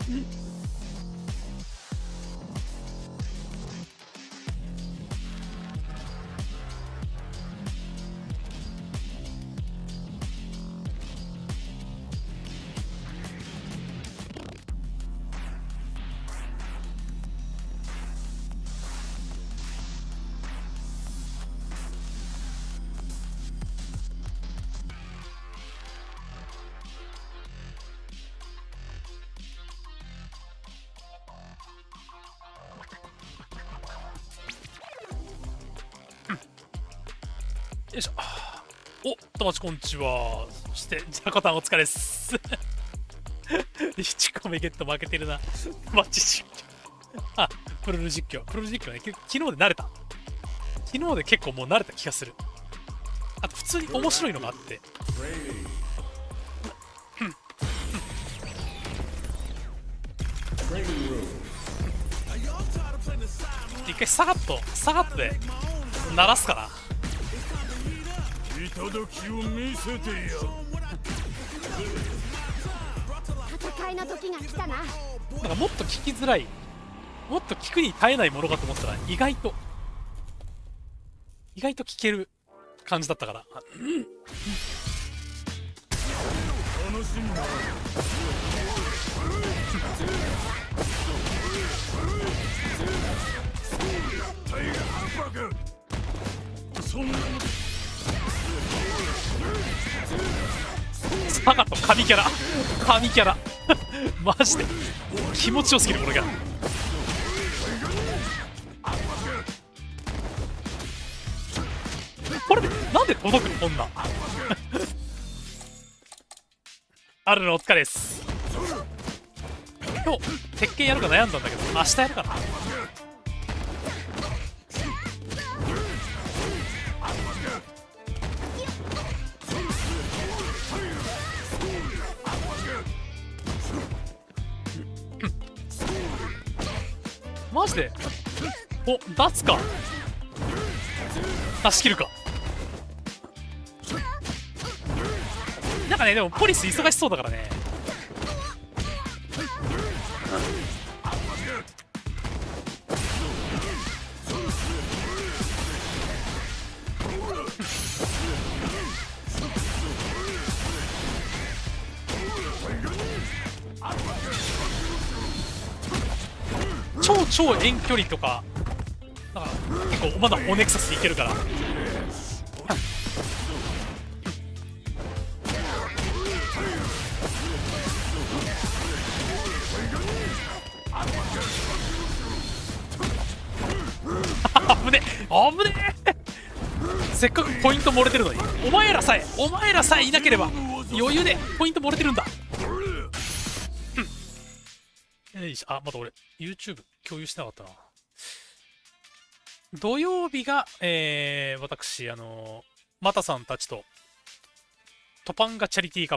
よいしょ。お、友達こんにちは。そして、ジャコタンお疲れっす。1個目ゲット負けてるな。マッチ実況。あ、プロル実況。プロル実況ね、昨日で慣れた。昨日で結構もう慣れた気がする。あと、普通に面白いのがあって。一回サガッとで鳴らすかな。頂きを見せてや。戦いの時が来たな。なんかもっと聞きづらい、もっと聞くに耐えないものかと思ったら意外と聞ける感じだったから。楽しみだ。そんなのサガと神キャラマジで気持ちよすぎるこれが。これなんで届くのこんな。あるのお疲れです。今日鉄拳やるか悩んだんだけど明日やるかな。マジでお、脱か出し切るか。なんかね、でもポリス忙しそうだからね。超遠距離とか、なんか結構まだオネクサスいけるから。危ねえせっかくポイント漏れてるのに、お前らさえいなければ余裕でポイント漏れてるんだ。あ、また俺 YouTube 共有してなかったな。土曜日が、私マタさんたちとトパンガチャリティーカ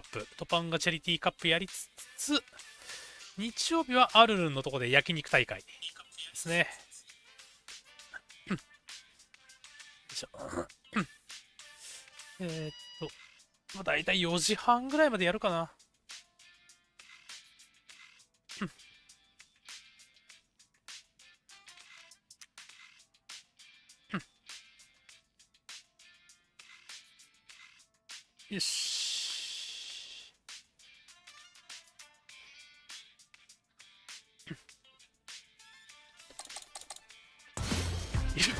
ップやりつつ、日曜日はアルルンのとこで焼肉大会ですね。よいしょ。まあ、だいたい4時半ぐらいまでやるかな。よし。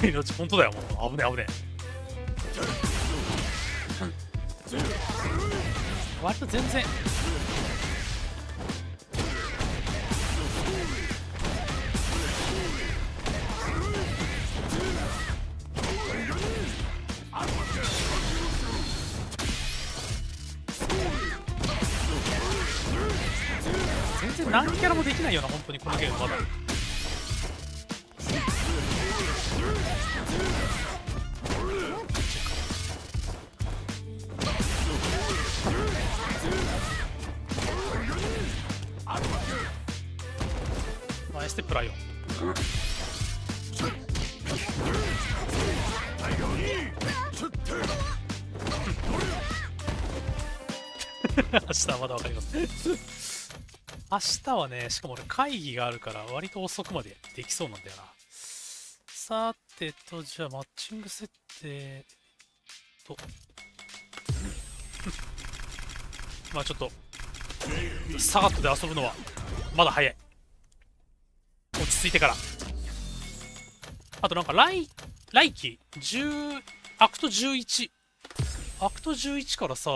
命、本当だよ、もう危ねえ。割と全然。全然何キャラもできないよな、本当にこのゲームまだ。ナイスステップライオン。明日はまだわかります。明日はね、しかも俺会議があるから割と遅くまでできそうなんだよな。さてと、じゃあマッチング設定とまあちょっとサガットで遊ぶのはまだ早い。落ち着いてから。あとなんか来期アクト11からさ、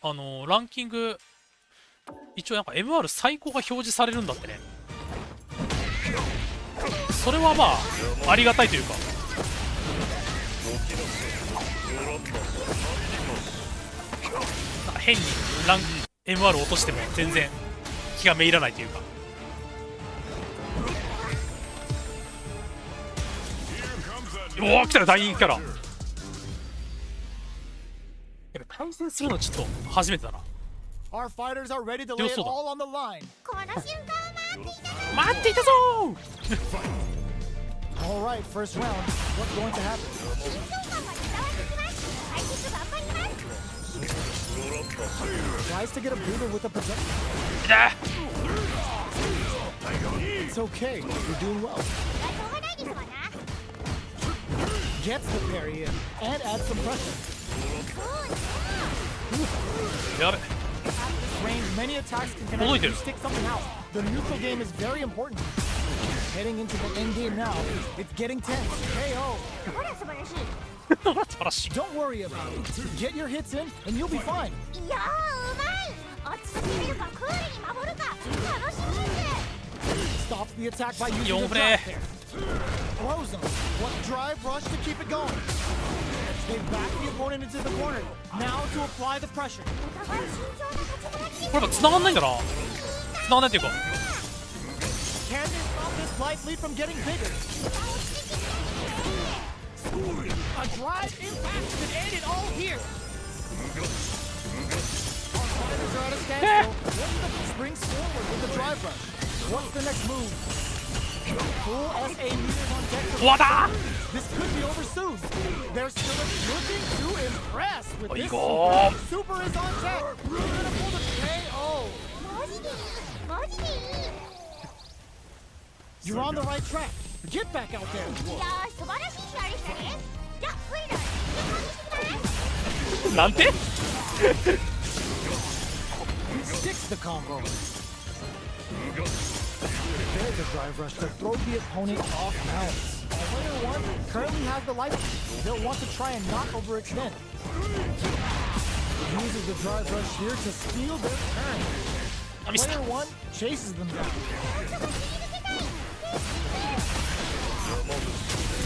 ランキング一応なんか MR 最高が表示されるんだってね。それはまあありがたいというか、なんか変にMR を落としても全然気がめいらないというか。おお、来たよ大人気キャラ。対戦するのちょっと初めてだな。Our fighters are ready to lay it all on the line. この瞬間を待っていたぞー。 All right, first round. What's going to happen? 緊張感が伝わってきます。解説頑張ります。 Tries to get a breather with a projectile. いた。 It's okay. You're doing well. しょうがないですわな。 Gets the parry in and adds some pressure. やべ。 Range, many attacks can connect Oi, and dude. stick something out. The neutral game is very important. Heading into the end game now. It's getting tense. KO. ほら素晴らしい。素晴らしい。 Don't worry about it. Get your hits in and you'll be fine. いやーうまい。落ち着き見るかクールに守るか楽しみです。 Stops the attack by using the 4 drop フレ there. Throws them. What drive rush to keep it going. They back the opponent into the corner. Now to apply the pressure. お互い慎重な立ち回りです。これやっぱ繋がんないんだな。繋がんないっていうか、 Can they stop this life lead from getting bigger? A drive impact could end it all here. Our fighters are at a standstill. One springs forward with the drive rush. What's the next move? Full SA meters on deck. 終わったー。 This could be over soon. They're still looking to impress with this Igor. super is on deck. They're gonna pull the KO. マジでいい。マジでいい。 You're on the right track. Get back out there. いやー素晴らしい試合でしたね。じゃあウイラーなんて。 Sticks the combo. There's a drive rush to throw the opponent off balance. Player 1 currently has the life. They'll want to try and not overextend. Uses the drive rush here to steal their turn. あ、ミスった。 Player 1 chases them down.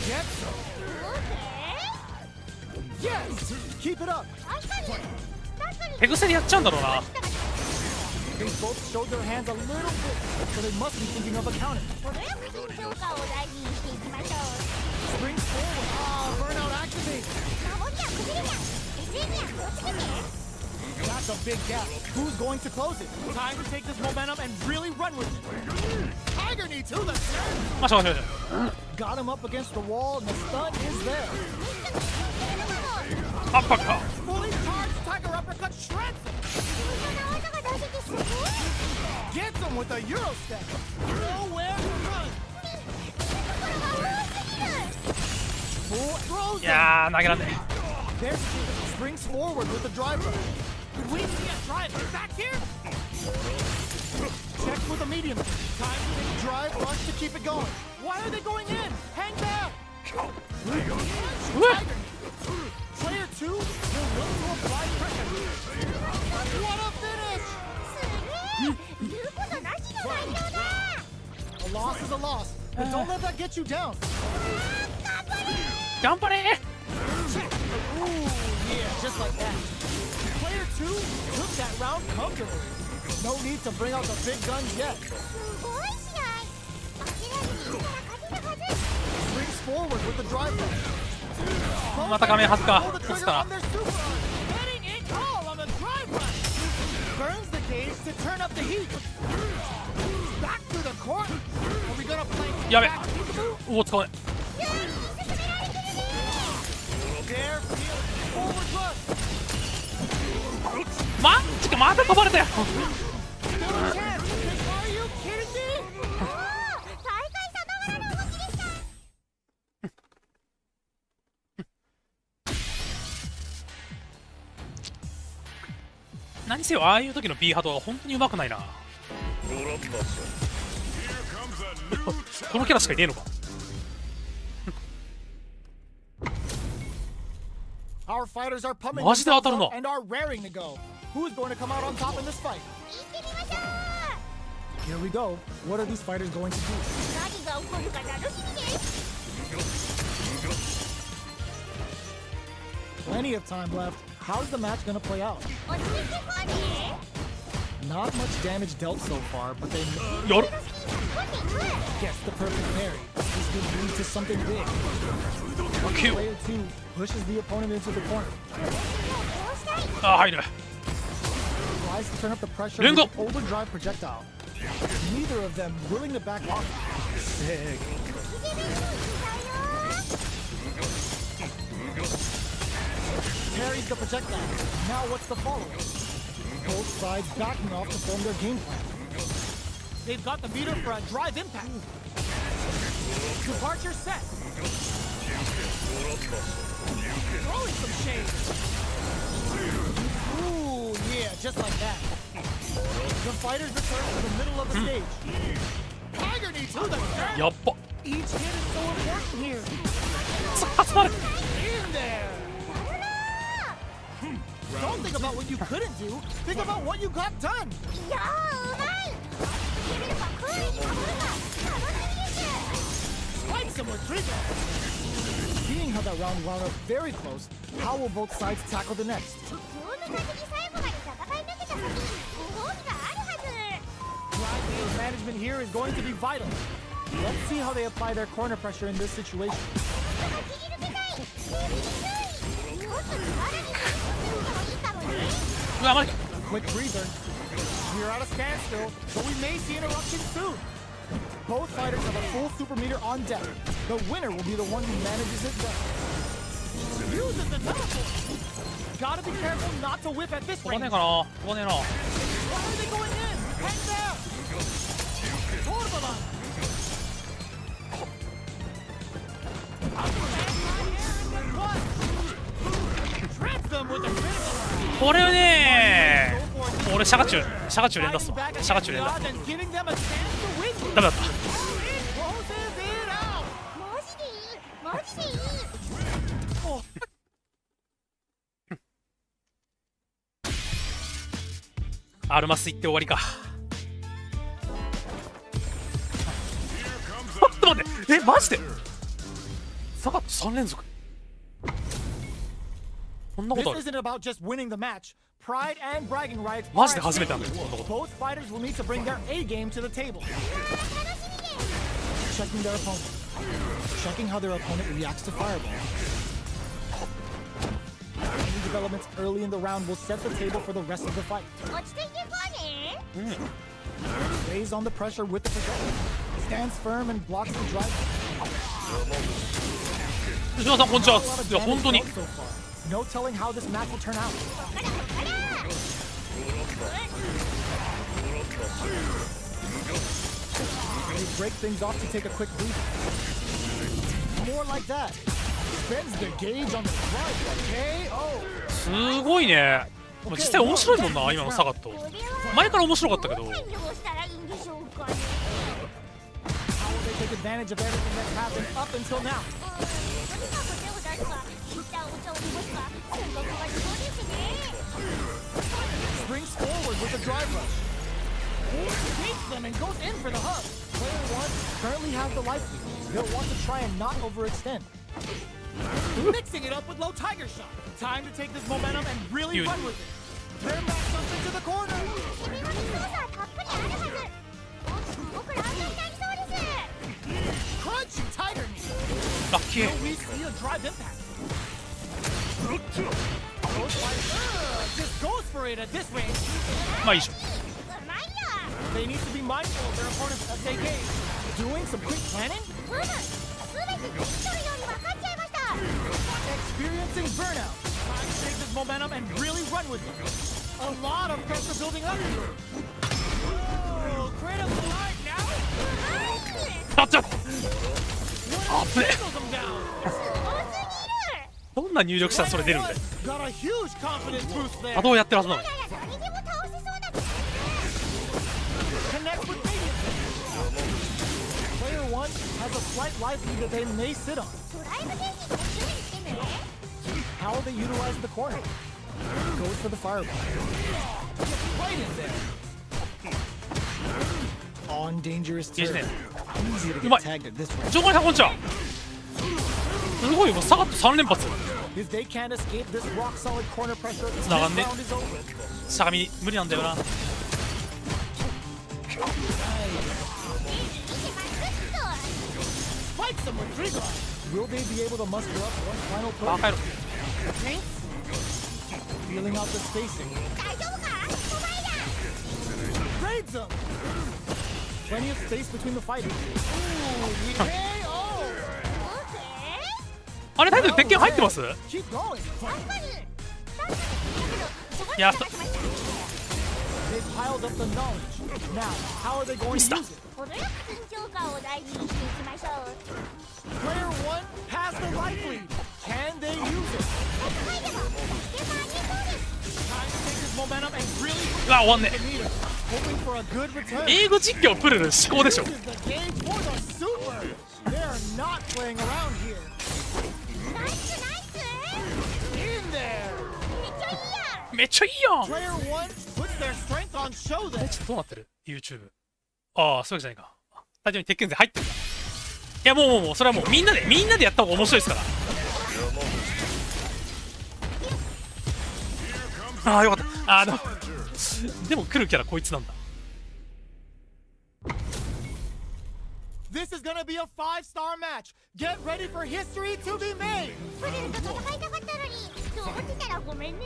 Gets them. Yes! Keep it up. 確かに確かに。手癖でやっちゃうんだろうな。 They both showed their hands a little bit, so they must be thinking of a counter. 程よく緊張感を大事にしていきましょう。 Springs forward. Burnout activate. 守りや崩れや SE には気をつけて。 That's a big gap. Who's going to close it? Time to take this momentum and really run with it. Tiger knee to the chin. まあしょうがないしょうがない。 Got him up against the wall, and the stun is there. アッパッカー。 Fully charged Tiger uppercut shreds him. そんな技が出せてすごい。 Gets him with a Euro step. Nowhere to run. これが多すぎる。 Full throws い him. やー投げらんね There's springs forward with the drive rush. Could we see a drive back here? Check with a medium. Time to take drive rush to keep it going. Why are they going in? Hang back. Tiger. Player 2 will look to apply pressure. What a finish! すげえ。言うことなしの内容だ。 A loss is a loss, but don't let that get you down. 頑張れー。 Check. Ooh, yeah, just like that. Player 2 took that round comfortably. No need to bring out the big guns yet. すごい試合。諦めていいから勝てるはず。 Springs forward with the drive rush. また画面外すか。 Pull the 落ち trigger た on their super arm. Getting it all on the drive rush. Burns the gauge to turn up the heat. Back to the court. Are we gonna play やべ。 back peekaboo? おお使わない。 There, forward rush. マジかまた飛ばれたよ。 Still a chance to take 何せよああいう時の B ハートが本当にうまくないな。このキャラしかいねえのか。Our fighters are pumping マジで当たるな。 and are raring to go. Who's going to come out on top in this fight? 行ってみましょう。 Here we go. What are these fighters going to do? 何が起こるか楽しみです。 Plenty of time left. How's the match going to play out? 落ち着いてこうね。 Not much damage dealt so far, but they やる。 gets the perfect parry. This could lead to something big. Player 2 pushes the opponent into the corner. ああ入る。 Tries to turn up the pressure Lingo. with an overdrive projectile. Neither of them willing to back off. Sick. Parries the projectile. Now what's the follow? Both sides backing off to form their game plan. They've got the meter for a drive impact. Departure set. Throwing some shade. Ooh, yeah, just like that. The fighters return to the middle of the stage. Tiger knee to the stern. やっば。 Each hit is so important here. 刺さる。 In there. Don't think about what you couldn't do. Think about what you got done. いやーうまい。決めればクールに守るか楽しみです。 Spikes him with trigger. Seeing how that round wound up very close, how will both sides tackle the next? 今日の先に最後まで戦い抜けた先にご褒美があるはず。 Drive wheel management here is going to be vital. Let's see how they apply their corner pressure in this situation. 走り抜けたい。注意。ちょっと力にしてもいいかもね。うわマジか。 Quick breather. We're at a standstill, but we may see an eruption soon. Both fighters have a full super meter on deck. The winner will be the one who manages it best. Uses the teleport. Gotta be careful not to whip at this 飛ば range. ねえかな。飛ばねえな。 Why are they going in? Hang down. Torbalan. Trap them with a critical. これはねー。俺シャガチュウ連打っすわ。シャガチュウ連打。 And giving them a chance to win. ダメだった。 Closes it out. マジでいい。マジでいい。 アルマス行って終わりか。ちょっと待って。えマジで。サガット3連続。こんなこ This とある。 isn't about just winning the match. Pride and bragging rights マ are ジで at 初めて stake. なんだよこんなこと。 Both fighters will need to bring their A game to the table. Checking their opponent. Checking how their opponent reacts to fireball. Any developments early in the round will set the table for the rest of the fight. 落ち着いてこうね。 Lays on the pressure with the projectile. Stands firm and blocks the drive. 吉田さんこんにちは。 Not a lot of いや本 damage 当に dealt so far. No telling how this match will turn out. They break things off to take a quick breather. More like that. Spends the gauge on the drive. KO. すごいね。まあ実際面白いもんな今のサガット。前から面白かったけど。どうしたらいいんでしょうかね。 How will they take advantage of everything that's happened up until now? とにかく手を出すか、一旦お茶を濁すか、戦略は自動ですね。 Springs forward with a drive rush. Takes them and goes in for the hug. Player 1 currently has the life lead. They'll want to try and not overextend. Mixing it up with low tiger shot. Time to take this momentum and really Dude. run with it. Turn back something to the corner. 君の操作はたっぷりあるはず。大きく動くラウンドになりそうです。 Crunchy tiger knee. ラッキー。 Will we see a drive impact? Just goes for it at this range. まあいいでしょ。うまいよ。 They need to be mindful of their opponent's SAK. Doing some quick planning? すべて手に取るように分かっちゃいました。 Experiencing burnout. Time to take this momentum and really run with it. A lot of pressure building up here. Oh, critical line now. タッチャー。 What Oh, man. signals them down. すごすぎる。どんな入力したらそれ出るんだよ。 Got a huge confidence boost there. 波動やってるはずなのに。誰にでも one has a slight life lead that they may sit on. ドライブ電気と注意してね。 How will they utilize the corner? Goes for the fireball. Right in there. On dangerous いいです turn. ね。 Easy to うま get い。 tagged at this range. ジョコさんこんにちは。すごいよ、サガッと3連発。 If they can't escape this rock solid corner pressure, this 繋がんね。 round is over. しゃがみ無理なんだよな。 Fight some with Trigger. Will they be able to muster up one final バ push? カ野郎。 Feeling out the spacing. 大丈夫か？お前だ。 Grades them. Plenty of space between the fighters. Ooh, KO. あれタイトル鉄拳入ってます？ Keep going. 確かに。確かに。そこにいや、 探しました。 They've piled up the knowledge. Now, how are they going to use it? 程よく緊張感を大事にしていきましょう。 Player 1 has the life lead. Can they use it? はいでも、鉄拳は2そうです。 Time to take this momentum and really うわ、終わんね。 meter. Hoping for a good return. 英語実況プルル至高でしょ。 This is the game for the super. They are not playing around here. ナイスナイス。 In there. めっちゃいいやん。めっちゃいいやん。 Player 1 puts their strength on show then. ちょっとどうなってる ?YouTube。ああ、そういうわけじゃないか。スタジオに鉄拳勢入ってるんだ。いや、もう、それはもうみんなでやった方が面白いですから。ああ、よかった。でも来るキャラこいつなんだ。 This is gonna be a 5-star match. Get ready for history to be made. プレルと戦いたかったのに、そう落ちたらごめんね。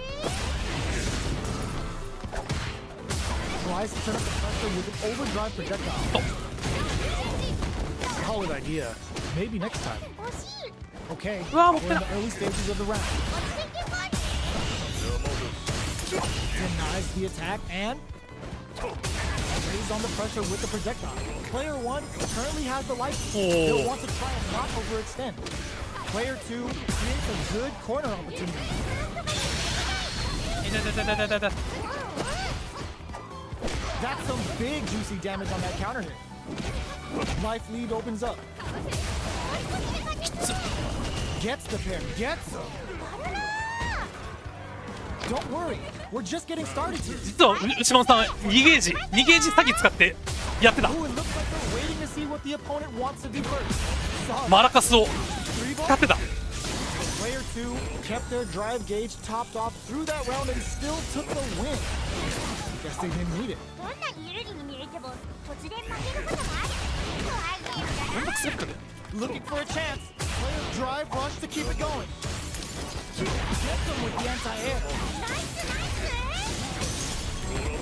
Tries to turn up the pressure with an overdrive projectile. Solid idea. Maybe next time. 惜しい。 Okay, Wow, we're in the early stages of the round. 落ちてけばね。 Denies the attack and lays on the pressure with the projectile. Player 1 currently has the life. He'll want to try and not overextend. Player 2 creates a good corner opportunity. 痛い痛い痛い痛い痛い痛い。 That's some big juicy damage on that counter hit. Life lead opens up. Gets the pair. Gets them. Don't worry. We're just getting started here. 実は牛本さん2ゲージ先使ってやってた。 Ooh, it looks like they're waiting to see what the opponent wants to do first. Solid. マラカスを Three 使 ball. ってた。 Player 2 kept their drive gauge topped off through that round and still took the win. Guess they didn't need it. どんなに有利に見えても突然負けることもある。怖いゲームだな。めんどくせえかね。 Looking for a chance. Player drive rush to keep it going. Gets them with the anti-air. ナイスナイス。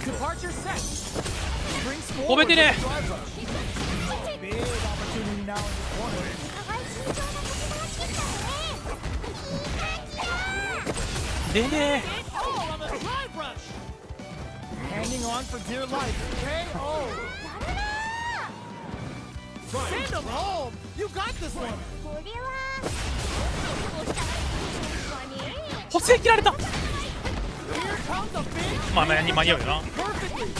Departure set. Brings 褒 forward めて with ね the。drive rush. Big opportunity now in the corner. お互い慎重な立ち回ってきたね。いい感じだ。でね Oh, on the drive rush. Hanging on for dear life. KO. やるな Send him home. You got this one. これはどうしたらいいでしょうかね。補正切られた。 Here comes a big まあ間に合うよな。 perfectly.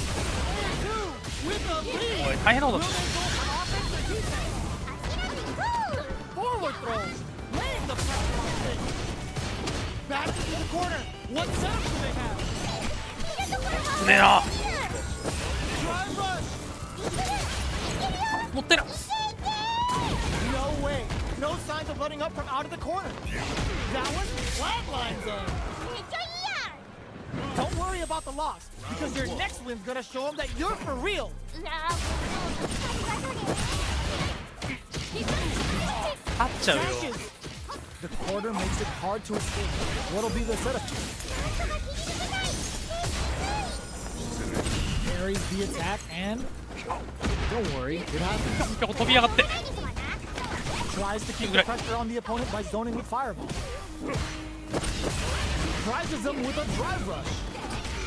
Player 2 with the lead. おい大変なこと Will だ。 they go for offense or defense? 諦めてゴー。 Forward throws. Laying the pressure on the thing. Back into the corner. What setup do they have? いるところがねえな。 Drive rush. 持ってな。 No way. No signs of letting up from out of the corner. That one flatlines them. めっちゃいいやん。 Don't worry about the loss, because your next win's gonna show them that you're for real. うわあ、ありがとね。勝っちゃうよ。 Dashes. The corner makes it hard to escape. What'll be the setup? Parries the attack and don't worry, it happens. 結構飛び上がって。 Tries to keep the pressure on the opponent by zoning with fireball. Prizes them with a drive rush.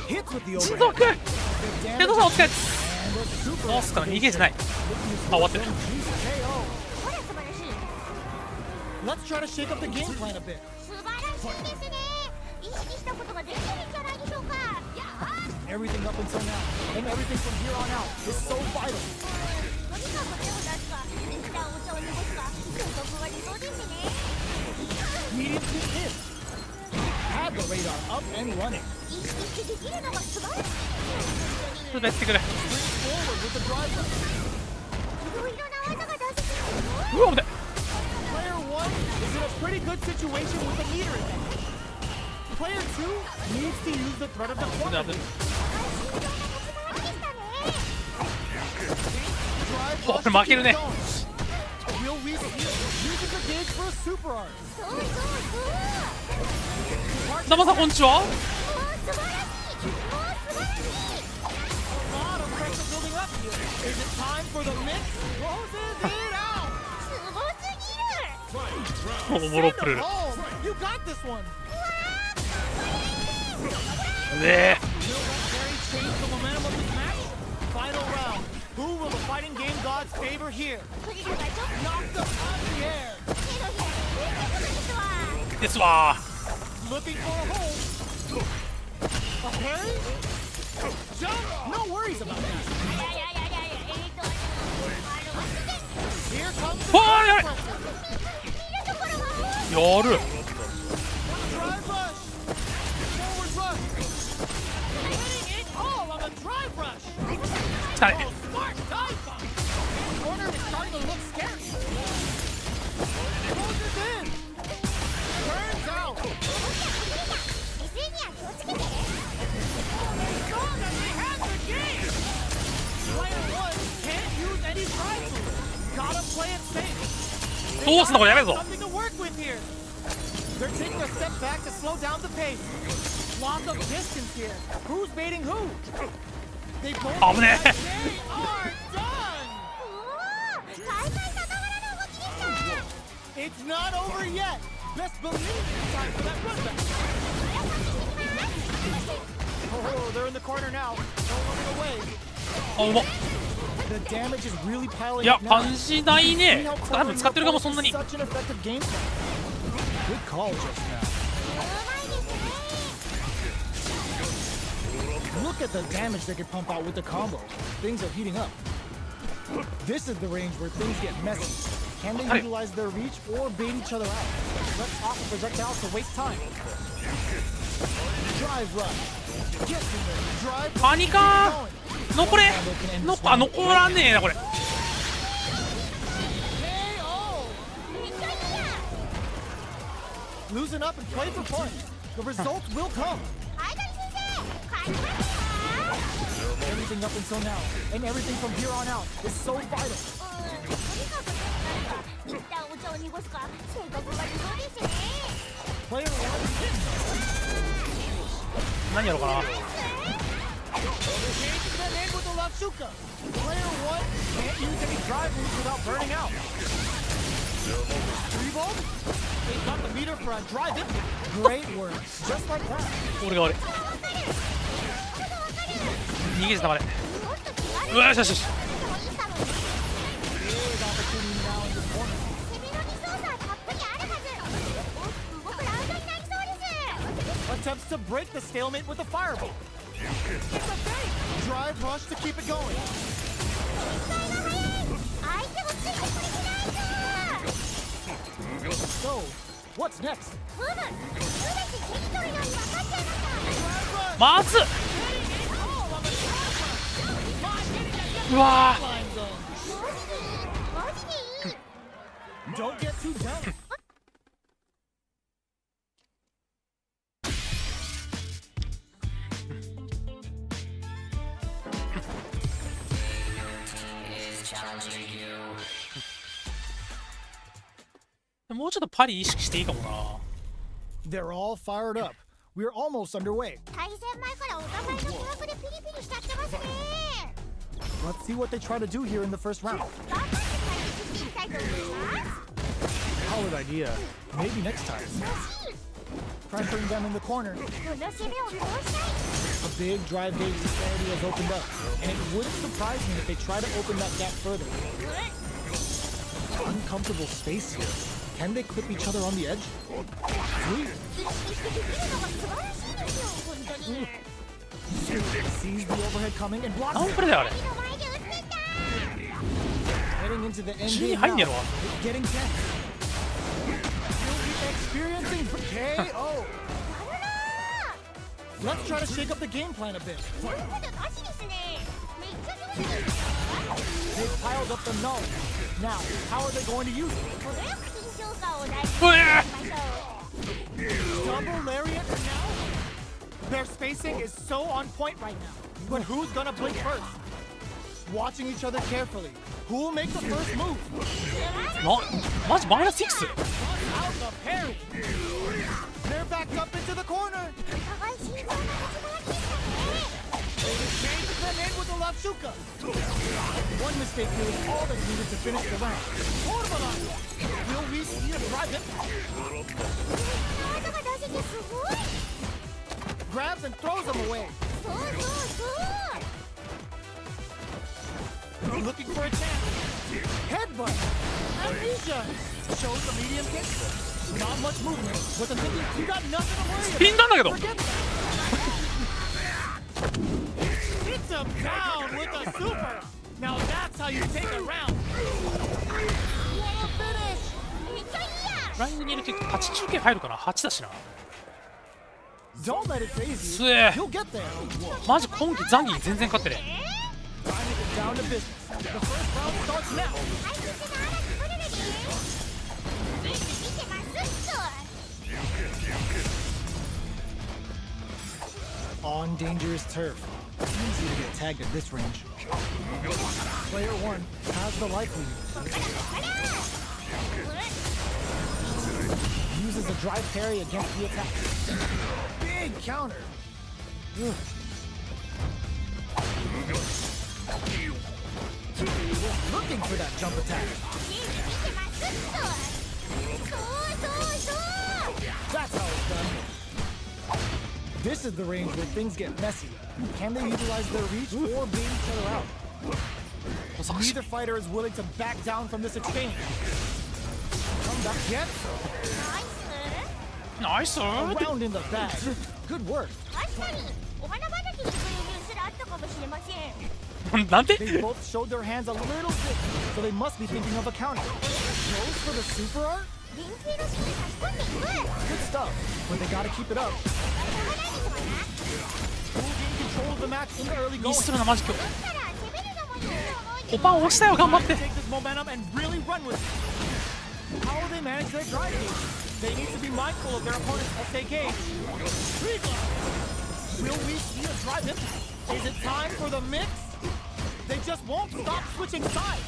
Hits with the 地 overhead. 獄。 The ヘッド damage さんお疲れ。 and a super どうすか逃げじゃない。 activation. あ終わってる。 ほら素晴らしい。 Let's try to shake up the game plan a bit. 素晴らしいですね。意識したことができてるんじゃないでしょうか。 Everything up until now, and everything from here on out is so vital. とにかく手を出すか、一旦落 medium to mid. Have the radar up and running. 意識してできるのが素晴らしい。ちょっとやってくれ。 Spring forward with the drive rush. いろいろな技が出せてる。うわ、危ない。 Player 1 is in a pretty good situation with the meter advantage. Player 2 needs to use the threat of the 危 corner. ない危ない。 Drive お、 rush これ to 負け keep る it ね。 going. Will we see uses the gauge for a super art? そうそうそう。ザマさんこんにちは。もう素晴らしい。もう素晴らしい。 A lot of pressure building up here. Is it time for the mix? Closes it out. すごすぎる。おもろプルル。 Home. You got this one. ねえ。 Will that very change the momentum of this match? Final round. Who will the fighting game gods favor here? フリルがちょっと Knocked up out of the air. 手のひらについてくるですわ。ですわ。 Looking for a hole. A parry? Jump? No worries about that. いやいやいやいやいや、Here comes the わあ、やばい。見るところはもうやる。 drive rush. Forward rush. Hitting it all on the drive rush. 来たね。 Oh, smart dive bomb. Corner is starting to look scary. Closes in. Turns out. 手には気をつけて。 As long as they have the game. Player 1 can't use any drive moves. Gotta play it safe. どうすんのこれ、やべえぞ。 Something to work with here. They're taking a step back to slow down the pace. Lots of distance here. Who's baiting who? They both 危ねえ。 they are done. おお、大会さながらの動きでした。 It's not over yet. Best believe it's time for that run back. Oh, they're in the corner now. No running away. あ、うまっ。 The damage is really piling いや、 up now. 感じないね。多分使ってるかもそんなに。 Such an effective game plan. Good call just now. うまいですね。 Look at the damage they can pump out with the combo. Things are heating up. This is the range where things get messy. Can they utilize their reach or bait each other out? Let's off the projectiles to waste time. Drive rush. Get in there. Drive rush. パニカー。残れ。あ、残らねえなこれ。 KO. Loosen up and play for fun. The results will come. アイドル先生、勝ちました。 Everything up until now and everything from here on out is so vital. とにかく一旦お茶を濁すか、性格が理想ですね。 Player 1 何やろうかな。 Change to the end with the Latsuka. Player 1 can't use any drive moves without burning out. 3-volt? They got the meter for a drive in. Great work. Just like that. 俺が悪い。逃げてたまで。うわ、よしよしよし。 Big opportunity now in this corner. 攻めのリソースはたっぷりあるはず。動くラウンドになりそうです。 Attempts to break the stalemate with the fireball. It's a fake. Drive rush to keep it going. 相手もついてくれてないぞ。 So, what's next? ふむ、すべて手に取るように分かっちゃいました。 待つ。うわー。 Line zone. マジでいい。 Don't get too down. challenging you. もうちょっとパリ意識していいかもな。 They're all fired up. We're almost underway. 対戦前からお互いの疑惑でピリピリしちゃってますね。 Let's see what they try to do here in the first round. 頑張って解決していきたいと思います。 Solid idea. Maybe next time. Pressuring them in the corner. この攻めを通したい。 A big drive gauge disparity has opened up, and it wouldn't surprise me if they try to open that gap further. Uncomfortable space here. Can they clip each other on the edge? Sweet. 意識してできるのが素晴らしいですよ、本当に。 Sees the overhead coming and 何 blocks it. プレーだよあれ。目の前で撃ってた。 Heading into the end 死に game 入ん now. ねえのか。 It's getting tense. Will the experiencing KO. Let's try to shake up the game plan a bit. そういうことなしですね。めっちゃ上手です。 They've piled up the knowledge. Now, how are they going to use it? 程よく緊張感を出してうえいきましょう。 Double lariat now? Their spacing is so on point right now. But who's gonna blink first? Watching each other carefully. Who will make the first move? マジマイナス6 Out the parry. They're backed up into the corner. お互い慎重な立ち回りでしたね。 They exchange them in with the Latsuka. One mistake here is all that's needed to finish the round. Orbalan! Will we see a drive it? 技が出せてすごい。 Grabs and throws them away. そうそうそう。 Looking for a chance. Headbutt. Amnesia. Shows the medium kick. Not much movement, but the thinking you got nothing to worry スピンなんだけど about. Forget that. It's a pound with a super. Now that's how you take a round. What a finish. めっちゃいいやん。ラインに入れて8中継入るかな。8だしな。 Don't let it phase す you. え You'll get there. マジ今季ザンギ全然勝ってね。 Time to get down to business. The first round starts now. はい、そしてならくるるです。見てますっと。 On dangerous turf. Easy to get tagged at this range. Player 1 has the life lead. こっからこっから。Uses a drive parry against the attack. Big counter. Ugh. Looking for that jump attack. 見てますっと。そうそうそう。 That's how it's done. This is the range where things get messy. Can they utilize their reach or bait each other out? 小賢しい Neither fighter is willing to back down from this exchange. Come back yet? ナイス。ナイス Round in the bag. Good work. 確かにお花畑に来るニュースがあったかもしれません。なんで They both showed their hands a little bit, so they must be thinking of a counter. Goes for the super art? 連携の芯に差し込んでいく。 Good stuff, but they gotta keep it up. しょうがないですわな。 Who gained control of the match in the early ミ going? スするなマジ今日。だったら攻めるのもいいと思うけど。コパン押したよ頑張って Take this momentum and really run with it. How will they manage their drive gauge? They need to be mindful of their opponent's SA gauge. Will we see a drive in? Is it time for the mix? They just won't stop switching sides.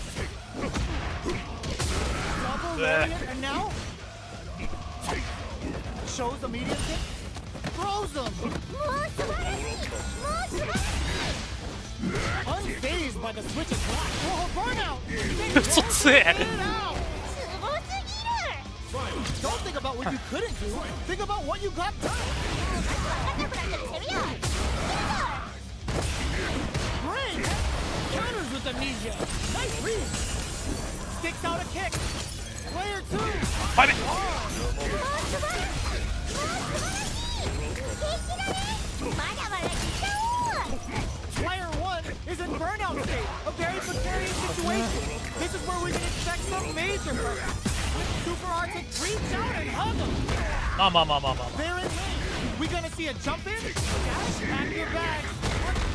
Double lariat and now shows the medium kick. Throws them. もう素晴らしい。もう素晴らしい。 Unfazed by the switch of block. Oh, burnout. 嘘つえ Get it out. すごすぎる。 Don't think about what you couldn't do. Think about what you got done. まずは硬くなったら攻めよう。 Great. Counters with amnesia. Nice read. Sticks out a kick. Player 2. ファイブ もう素晴らしい。もう素晴らしい。素敵だね。まだまだいっちゃおう。 Player 1 is in burnout state. A very precarious situation. This is where we can expect some major pressure. With super arts and reach out and hug them. まあまあまあまあまあ They're in lane. We gonna see a jump in? Pack your bags.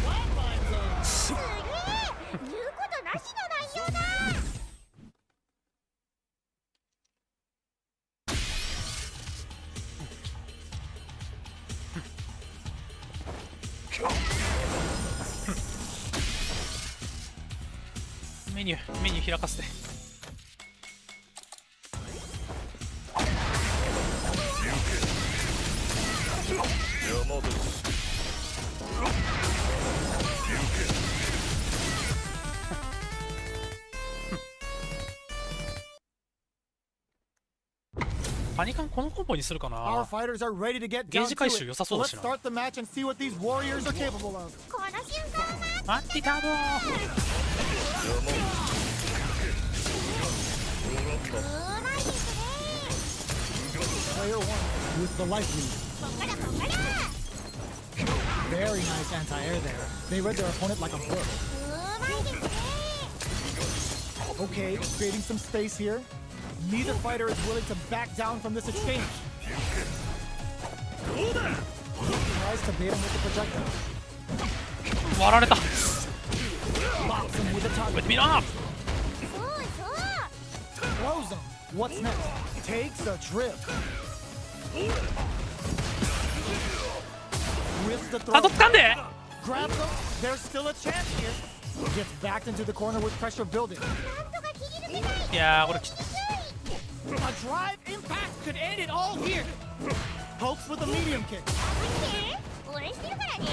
Flatline zone. すげえ。言うことなしの内容だ。メニュー開かせて。山ですパニカンこのコンボにするか Our な。 fighters are ready to get ゲー down ジ to 回収 it. 良さ So そうだ let's しな。 start the match and see what these warriors are capable of. この瞬間が。マッティターボー。うまいですね。 Player 1 with the life lead. こっからこっから。 Very nice anti-air there. They read their opponent like a book. うまいですね。 Okay, creating some space here. Neither fighter is willing to back down from this exchange. Tries to bait him with the projectile. 割られた。 Locks him with a こうや target. って見ろ。そうそう Throws him. What's next? Takes a trip. Whips the あ throw. と掴んで。 Grabs him. There's still a chance here. Gets backed into the corner with pressure building. なんとか切り抜けたい。いやーこれ A drive impact could end it all here. Pokes with a medium kick. 応援してるからね。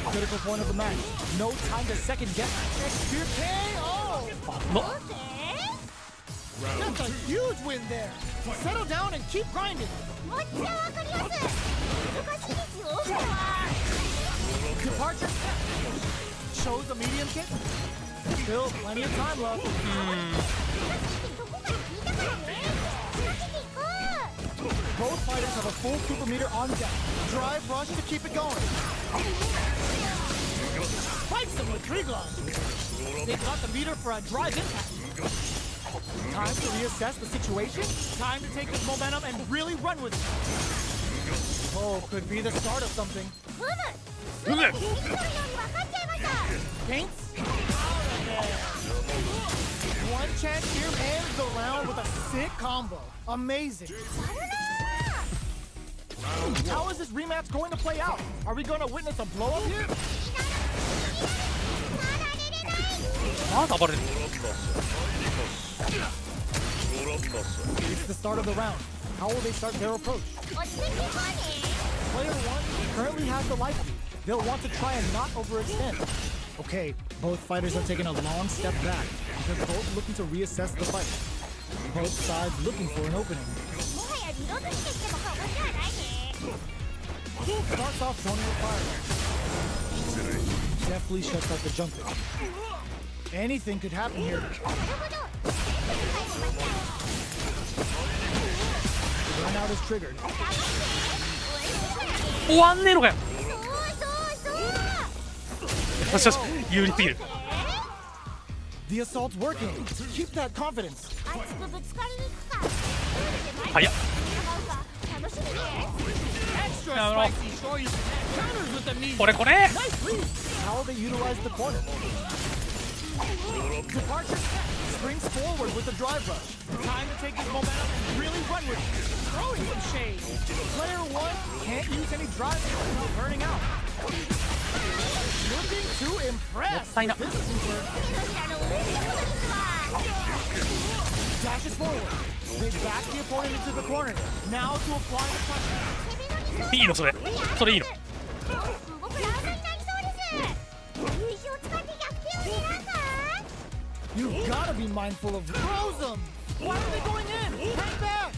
Critical point of the match. No time to second guess. Extra KO. の That's a huge win there. Settle down and keep grinding. もっちゃわかりやすい。難しいですよこれは。 Departure. Shows a medium kick. Still plenty of time left. どこから聞いたからね。かけていこう。 Both fighters have a full super meter on deck. Drive rush to keep it going. Fights them with three gloves. They've got the meter for a drive impact. Time to reassess the situation. Time to take this momentum and really run with it. Oh, could be the start of something. ふむ。すぐに手に取るように分かっちゃいました。 Paints. Out of there. One chance here ends the round with a sick combo. Amazing. あるな How is this rematch going to play out? Are we going to witness a blow up here? まだ暴れる。 It's the start of the round. How will they start their approach? ー。落ち着いていこうね。 Player 1 currently has the life lead. They'll want to try and not overextend. Okay, both fighters are taking a long step back. They're both looking to reassess the fight. Both sides looking for an opening. もはやリロードしてきても過言ではないね。 Starts off zoning with fire. Deftly shuts out the jumper. Anything could happen here. なるほど。返しました。 Burnout is triggered. 頑張って。応援してるからね。終わんねえのかよ。そうそうそう。よしよし有利すぎる。 The assault's working. Keep that confidence. 熱くぶつかりに行くか。早っ。楽しみです。 Extra No, no. spicy shoyu counters with the knee. これこれ。 Nice lead. How will they utilize the corner? Departure. Springs forward with the drive rush. Time to take this momentum and really run with it. Throwing some shade. Player 1 can't use any drive without burning out. Looking to impress. Sign up. This is super. 手のひらの上でこの実は。 Dashes forward. They back the opponent into the corner. Now to apply the pressure. いいのそれ。それいいの。動くラウンドになりそうです。優勝を使って逆転を狙うか。 You've got to be mindful of throws them. Why are they going in? Hang back.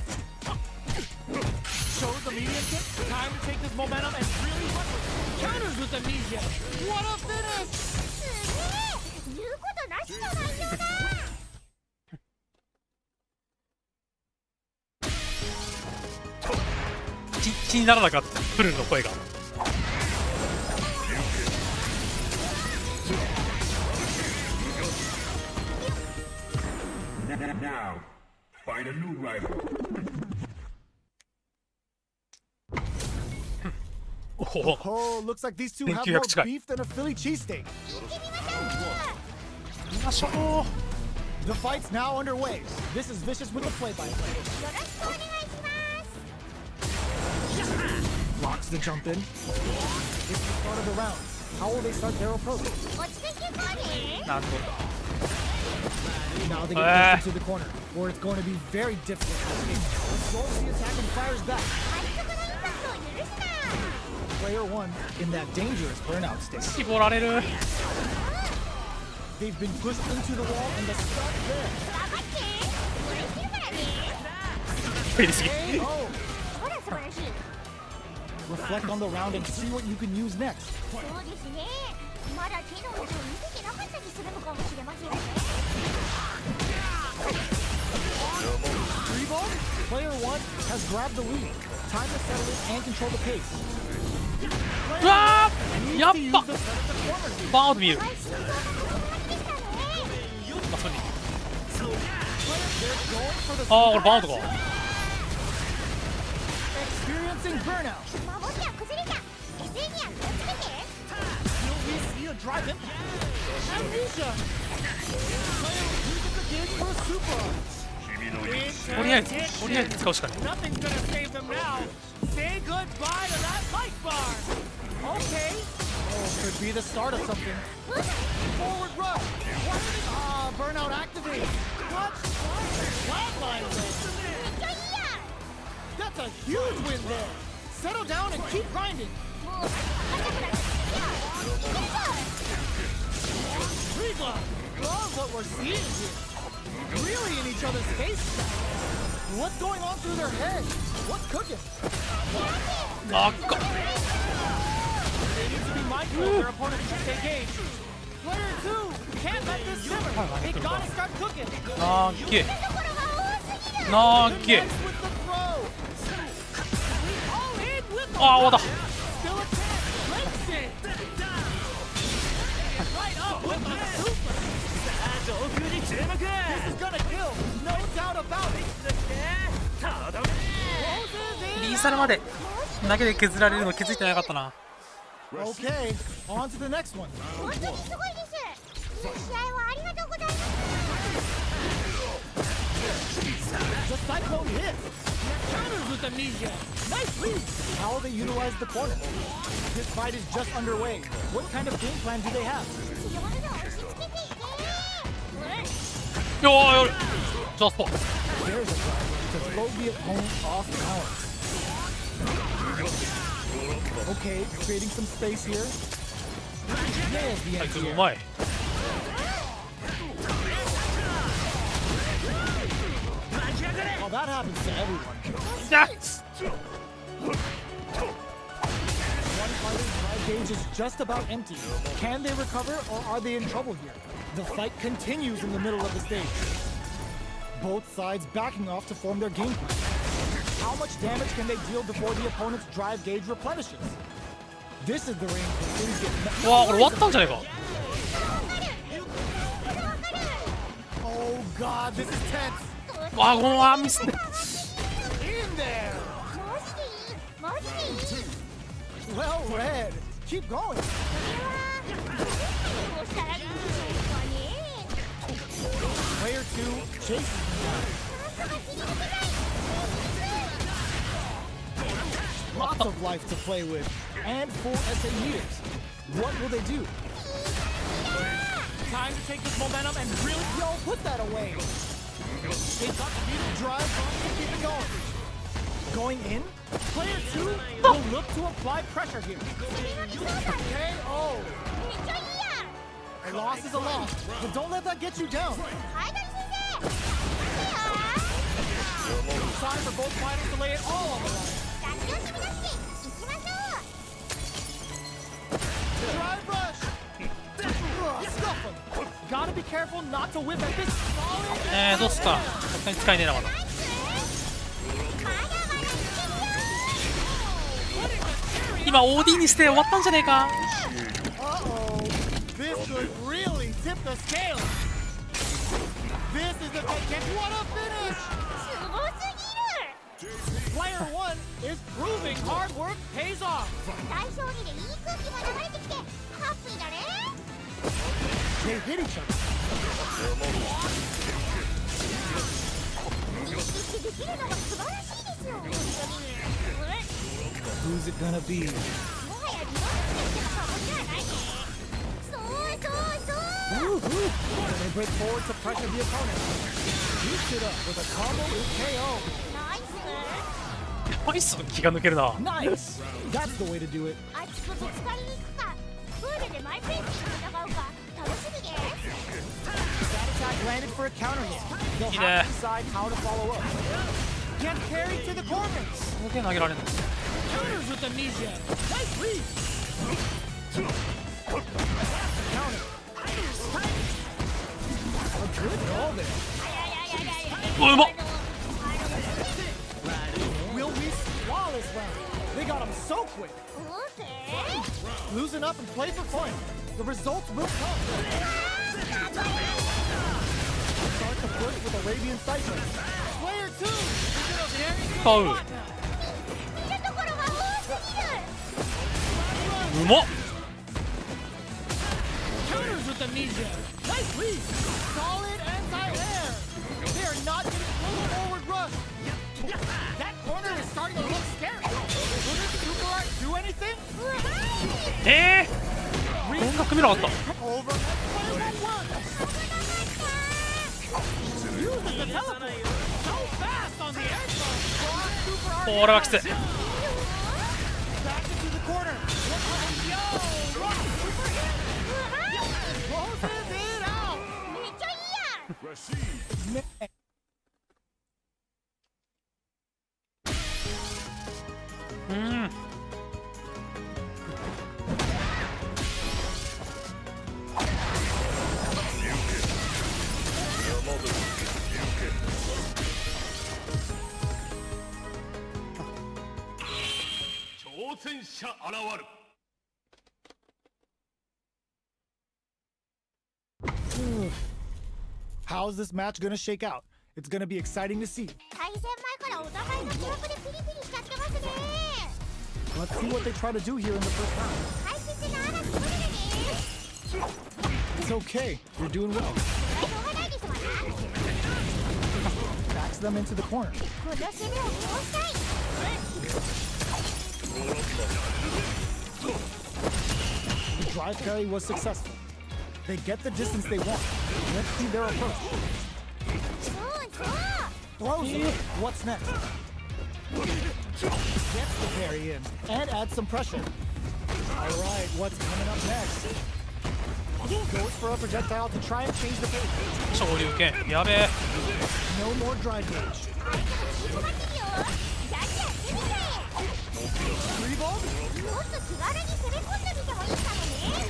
Shows the medium kick. Time to take this momentum and really run with it. Counters with the knee jab. What a finish! すげえ。言うことなしの内容だ。気にならなかったプルルの声が。 Now, find a new rival. おお。 Oh, looks like these two have more beef than a Philly cheesesteak. 見ましょう。 The fight's now underway. This is Vicious with the play-by-play. よろしくお願いします。 Locks the jump in. It's the start of the round. How will they start their approach? 落ち着いていこうね。なんとか。 Now they get pushed into the corner, or it's going to be very difficult to escape. Absorbs the attack and fires back. 最速のインパクトを許すな。 Player 1 in that dangerous burnout state. 絞られる。 They've been pushed into the wall and the stuck there. 頑張って。応援してるからね。フェリすぎ。 KO. ほら素晴らしい。 Reflect on the round and see what you can use next. そうですね。まだ手の内を見せてなかったりするのかもしれませんね。 Three ball? Player 1 has grabbed the lead. Time to settle it and control the pace. うわー。 Needs やっ to use ぱ。 the set of the corner. バーンと見える。はい、心臓の始まりでしたね。まあそれに。 They're going for the ああこれバーンとか。 extra Sensing burnout. 守りは崩れた。SE には気をつけて。 Will we see a drive impact? Amnesia. Player uses the gauge for a super. とりあえず使うしかない。 Nothing's gonna save them now. Say goodbye to that light bar. Okay. Oh, could be the start of something. Forward rush. What? Ah, burnout activate. What? Flatline win. めっちゃいいやん。 That's a huge win there. Settle down and keep grinding. もうガチャガチャしてよ。行くぞ。 Regla. Love what we're seeing here. Really in each other's face. What's going on through their heads? What's cooking? あっか。 They need to be mindful of their opponent's engage. Player 2 can't let this simmer. They gotta start cooking. なーけ。ところが多すぎる。なーけ。 Nice with the throw. All in with the あー、終わった。 still a chance. Breaks it. Right up with the super. This is gonna kill. No doubt about it. Closes リ in. ーサルまで投げで削られるの気づいてなかったな。 Okay, on to the next one. 本当にすごいです。いい試合をありがとうございます。 The cyclone hit. Counters with amnesia. Nice lead. How will they utilize the corner? This fight is just underway. What kind of game plan do they have? 強めの押し付けていけ。よーよジャスパー。 There's a drive to throw the opponent off balance. Okay, creating some space here. Nails the はい、 end う here. まい。 Oh, that happens to everyone. やっ One fighter's drive gauge is just about empty. Can they recover or are they in trouble here? The fight continues in the middle of the stage. Both sides backing off to form their game plan. How much damage can they deal before the opponent's drive gauge replenishes? This is the range where things get わあ、これ終わったんじゃないか。 Oh god, this is tense. わあ、このミスね。 In there. マジでいい。マジでいい。 Well read. Keep going. どうしたらいいんでしょうかね。 Player 2 chases. さすが切り抜けない。 Lots of life to play with. And full SA meters. What will they do? Time to take this momentum and really put that away. They've got the beat drive on to keep it going. Going in, player 2 will look to apply pressure here. KO. めっちゃいいやん。 A loss is a loss, but don't let that get you down. はい、大先生。 Time for both fighters to lay it all on the line. 出し惜しみなしでいきましょう。 Drive rush. Stuff him. Gotta be careful not to whip at this solid. どうすか。さすがに使えねえなまだ。まだまだいけるよ。今 OD にして終わったんじゃねえか。 Uh-oh. This could really tip the scale. This is the vacant. What a finish. すごすぎる。 Player 1 is proving hard work pays off. 大勝利でいい空気が流れてきてハッピーだね。 They hit each other. 意識してできるのが素晴らしいですよ。本当に。 Who's it gonna be? もはやリバウンドしての過去じゃないね。そうそうそう。 Woo-hoo. They break forward to pressure the opponent. Beats it up with a combo with KO. ナイス。ナイスの気が抜けるな。 Nice. That's the way to do it. あちこち使いに行くか。プールでマイペースに戦うか。楽しみです。 That attack landed for a counter hit. They'll Yeah. have to decide how to follow up. Get carried to the corner. すげえ投げられるの。 Counters with amnesia. Nice lead. Counter. A good call there. うわ、うまっ。 Will we flawless round? They got him so quick. オーケー。 Loosen up and play for fun. The results will come. Start the push with Arabian Cycling. Player 2 is in a very 買う。 見るところはうまっ。 Counters with the knee jab. Nice lead. Solid anti-air. They are not getting full forward rush. That corner is starting to look scary. Couldn't Super Art do anything? こんな組みなかった。 Overhead player won't work. Uses the teleport. So fast on the air front. Super Art. これはきつい。 Back into the corner. Yo, rock super hit. Closes it out. めっちゃいいやん。 Proceed. うん。 挑戦者現る。 How's this match gonna shake out? It's gonna be exciting to see. 対戦前からお互いの記録でピリピリしちゃってますね。 Let's see what they try to do here in the first round. 解説の嵐来るでね。 It's okay. You're doing well. しょうがないですわな。 Backs them into the corner. この攻めを通したい。 The drive carry was successful. They get the distance they want. Let's see their approach. そうそう。 Throws it. What's next? Gets the carry in and adds some pressure. All right, what's coming up next? Goes for a projectile to try and change the pace. 昇竜拳やべえ。 No more drive gauge. 頑張ってるよ。じゃあやってみて。 Three ball? もっと気軽に攻め込んでみてもいいかもね。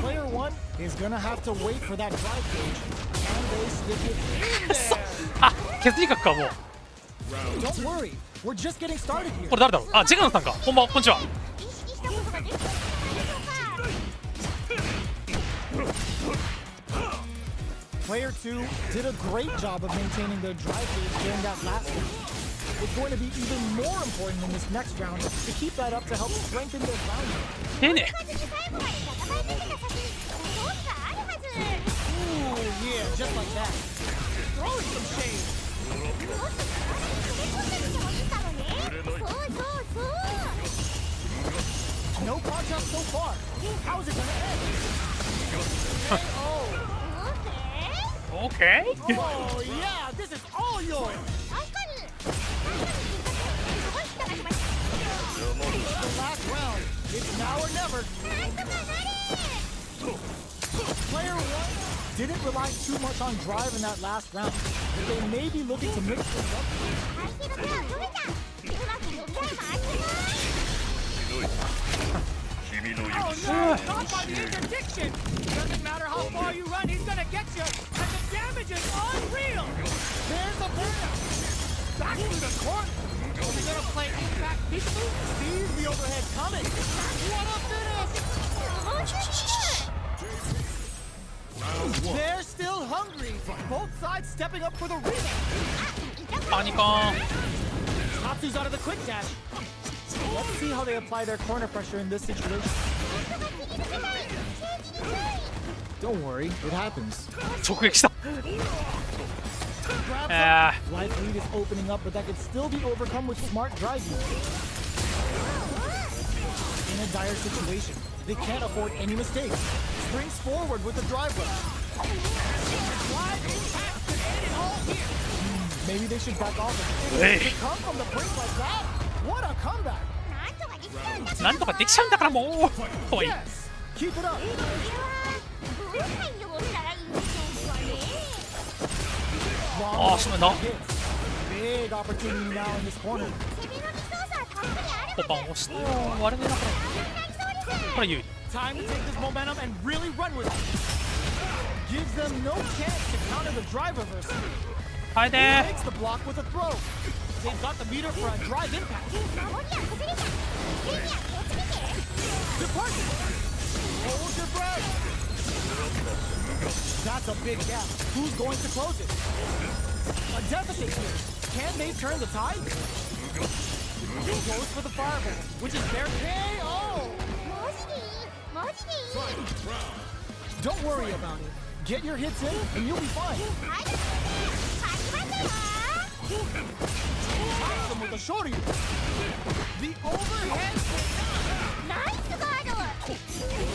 Player one is gonna have to wait for that drive gauge. And they stick it in there. あ、削り角かもう。 Don't worry, we're just getting started here. これ誰だろう。あ、ジェガンさんか。こんばんは、こんにちは。意識したことができたんじゃないでしょうか。 Player 2 did a great job of maintaining their drive gauge during that last round. It's going to be even more important in this next round to keep that up to help strengthen their ground game. 丁寧。 最後まで戦い抜けた先に勝利があるはず。 Ooh, yeah, just like that. Throwing some shade. もっと気軽に攻め込んでみてもいいかもね。そうそうそう。 No contest so far. How's it gonna end? Oh, オッケー。 oh yeah, this is all yours. 確かに。すごい人がしました。 The last round. It's now or never. なんとかなれ。 Player 1 didn't rely too much on drive in that last round, but they may be looking to mix things up. 相手の手は止めた。うまく読み合い回してない。 Oh no, not by the interdiction! Doesn't matter how far you run, he's gonna get you, and the damage is unreal! There's a burnout! Back to the corner! Are we gonna play impact peekaboo? Sees the overhead coming! What a finish! They're still hungry! Both sides stepping up for the rematch! パニコーン。 Tatsu's out of the quick dash! Let's see how they apply their corner pressure in this situation. Don't worry, it happens. 直撃した。 Grabs あ up. Life lead is opening up, but that could still be overcome with smart driving. In a dire situation, they can't afford any mistakes. Springs forward with the drive rush. Drive impact could end it all here. Maybe they should back off. Hey. To come from the brink like that? What a comeback! なんとかできちゃうんだから。なんとかできちゃうんだからもう。怖い。 Yes! Keep it up! これはどういうサインを持ったらいいんでしょうかね。 ああ、しまいな。 Big opportunity now in this corner. 攻めのリソースはたっぷりあるポパン押して。割れねえなこれ。これ有利。 Time to take this momentum and really run with it. Gives them no chance to counter the drive reversal. はいで Takes the block with a throw. They've got the meter for a drive impact. 守りは崩れた。ケニア気をつけて。 Departure. Hold your breath. That's a big gap. Who's going to close it? A deficit here. Can they turn the tide? Goes for the fireball, which is their KO. Don't worry about it. Get your hits in, and you'll be fine. はい、勝ちますよ。 Catch them with a shorty. The overhead. ナイスガード。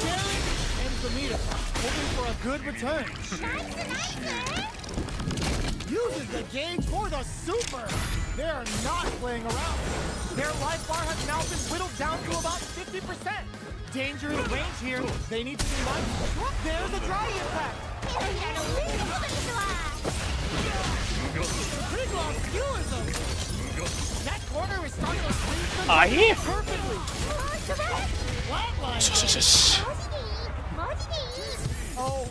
Jared and Samita hoping for a good return. ナイスナイス。 Uses the gauge for the super. They're not playing around. Their life bar has now been whittled down to about 50%. Dangerous range here. They need to be mindful. There's a dry impact. 手のひらの上のことですわ。 Big long skewism. That corner is starting to squeeze them あ、いい。 perfectly. おー、素晴らしい。 Flatline. よしよしよし。マジでいい。マジでいい。 Oh.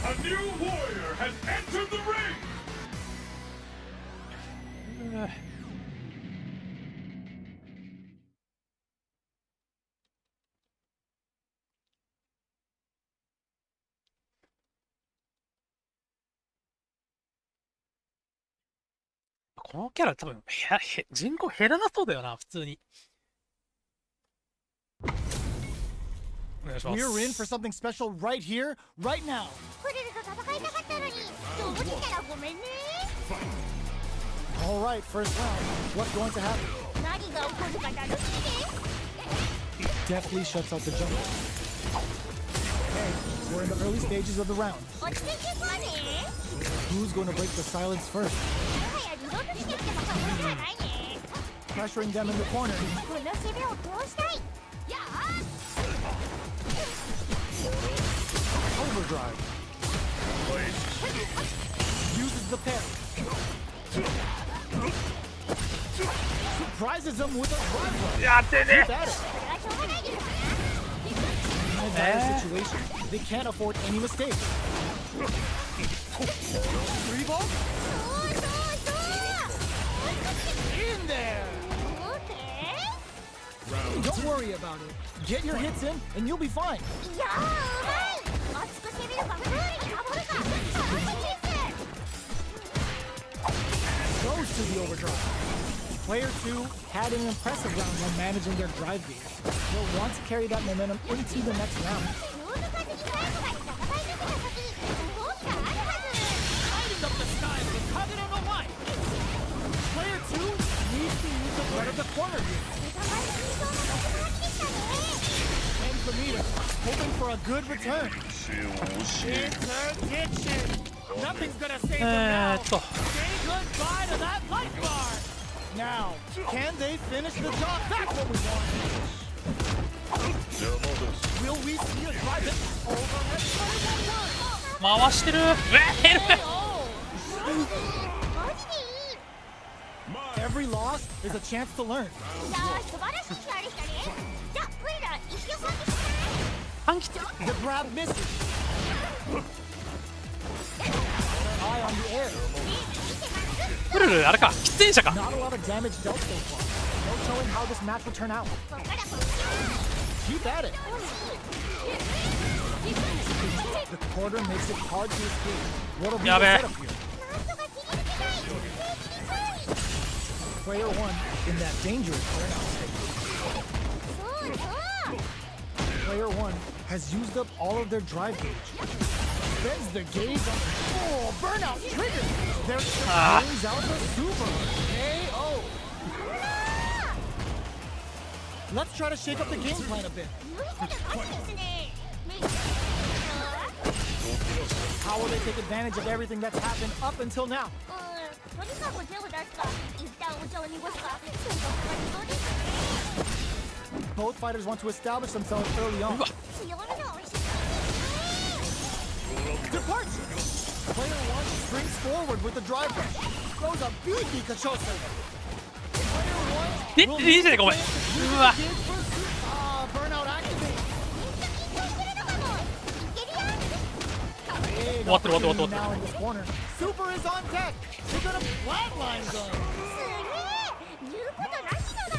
A new warrior has entered the ring. このキャラ多分人口減らなそうだよな、普通に。お願いします。 We're in for something special right here, right now. プルルと戦いたかったのに、そう来たらごめんね。 All right, first round. What's going to happen? 何が起こるか楽しみです。 Deftly shuts out the jungle. Okay, we're in the early stages of the round. 落ち着いていこうね。 Who's going to break the silence first? もはやリロードしてきても過言じゃないね。 Pressuring them in the corner. この攻めを通したい。やー。 Overdrive. Uses the parry. Surprises them with a drive. やってね。 Keep at it. これはしょうがないですか In a dire situation, they can't afford any mistakes. Three ball? そうそうそう。 In there! オーケー。 Don't worry about it. Get your hits in, and you'll be fine. いやー、うまい。熱く攻めるか、クールに守るか。楽しいっす。 Goes to the overdrive. Player 2 had an impressive round when managing their drive beat. They'll want to carry that momentum into the next round. ノート数に最後まで戦い抜けた先、ご褒美があるはず。 Lighting up the skies with Kagero no Light. Player 2 needs to use the threat of the corner view. 頑張る緊張の6の8でしたね。 And Samita hoping for a good return. Interdiction. Nothing's gonna save them now. Say goodbye to that life bar. Now, can they finish the job? That's what we want. Will we see a drive it over and 回してる。減る。 マジでいい。 Every loss is a chance to learn. いやー、素晴らしい試合でしたね。じゃあ、プリラ、一緒さんでし反撃。 The grab misses. Eye on the air. プルルあれか、喫煙者か。 Not a lot of damage dealt so far. No telling how this match will turn out. ここからこっち。 Keep at it. The quarter makes it hard to escape. What'll be the Yeah, man. setup here? なんとか切り抜けたい。正義に Player 1 in that dangerous burnout state. そうそう。 Player 1 has used up all of their drive gauge. Spends the gauge on oh, burnout trigger. Their brings out the super KO. Let's try to shake up the game plan a bit. 無理する勝ちですね。How will they take advantage of everything that's happened up until now? とにかく手を出すか、一旦お茶を濁すか、選択が理想ですね。 Both fighters want to establish themselves early on. 強めの美味しい。 Departure! Player 1 springs forward with the drive rush. Throws a beefy Kachose. Player 1 will いいじゃねえか、お前。うわ。 begin for burnout activate. 緊張してるのかも。いけるよ。 Big What the- opportunity now in this corner. Super is on deck. They're gonna flatline them. すげえ。言うことなしだな。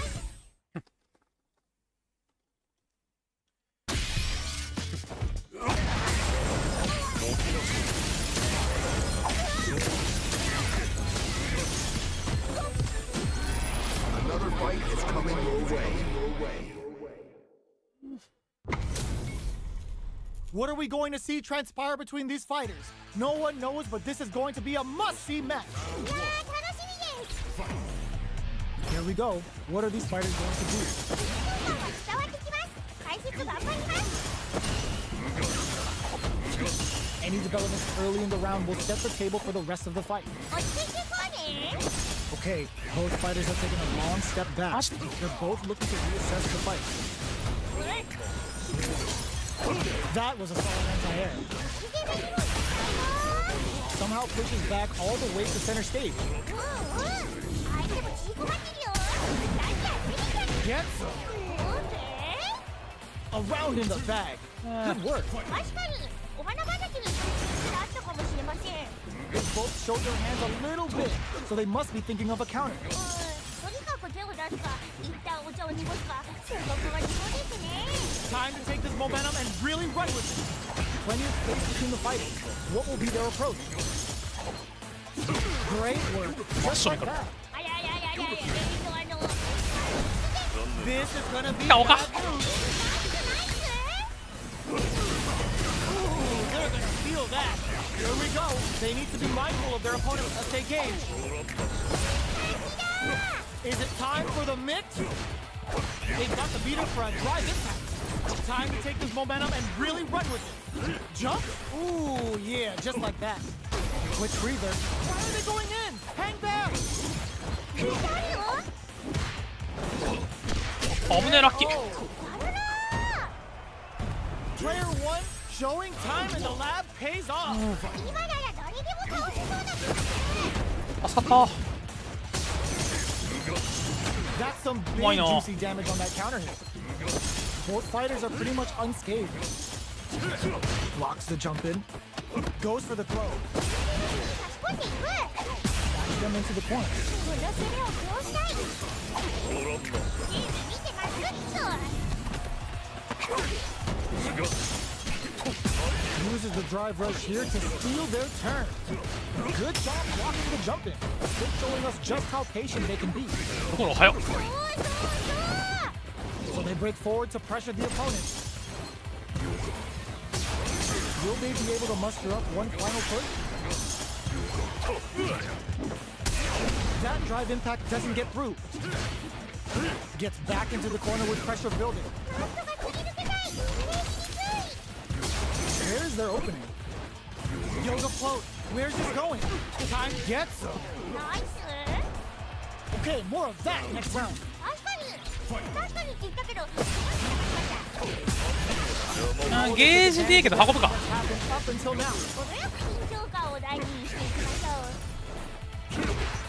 What are we going to see transpire between these fighters? No one knows, but this is going to be a must-see match. いやー楽しみです。 Here we go. What are these fighters going to do? 伝わってきます。解説頑張ります。 Any developments early in the round will set the table for the rest of the fight. 落ち着いていこうね。 Okay, both fighters have taken a long step back. They're both looking to reassess the fight. That was a solid anti-air. Somehow pushes back all the way to center stage. 相手もちいこまってるよ。何やってみたの。 Gets him. なんで A round in the bag. Good work. 確かにお花畑にあったかもしれません。 They both showed their hands a little bit, so they must be thinking of a counter. とにかく手を出すか一旦お茶を濁すか戦略が理想ですね。 Time to take this momentum and really run with it. Plenty of space between the fighters. What will be their approach? Great work. Just like that. あやややややThis is gonna be 顔か bad news. Ooh, they're gonna feel that. Here we go. They need to be mindful of their opponent as they gauge. Is it time for the mix? They've got the meter for a drive impact. Time to take this momentum and really run with it. Jump? Ooh, yeah, just like that. Quick breather. Why are they going in? Hang back. 危ねえラッキー。 Player one showing time in the lab pays off. 今なら誰でも倒せそうな気がする。助かった。 That's some big Why not? juicy damage on that counter hit. Both fighters are pretty much unscathed. Blocks the jump in. Goes for the throw. 差し込んでいく。 Back them into the corner. この攻めをこうしたい。ゲーム見てますっと。 Uses the drive rush here to steal their turn. Good job blocking the jump in. They're showing us just how patient they can be. ところ早っ。 So they break forward to pressure the opponent. Will they be able to muster up one final push? That drive impact doesn't get through. Gets back into the corner with pressure building. There's their opening. Yoga float. Where's this going? Time gets them. ナイス。 Okay, more of that next round. 確かにって言ったけど。ゲージでいいけど運ぶか。 Happened up until now. 程よく緊張感を大事にしていきましょう。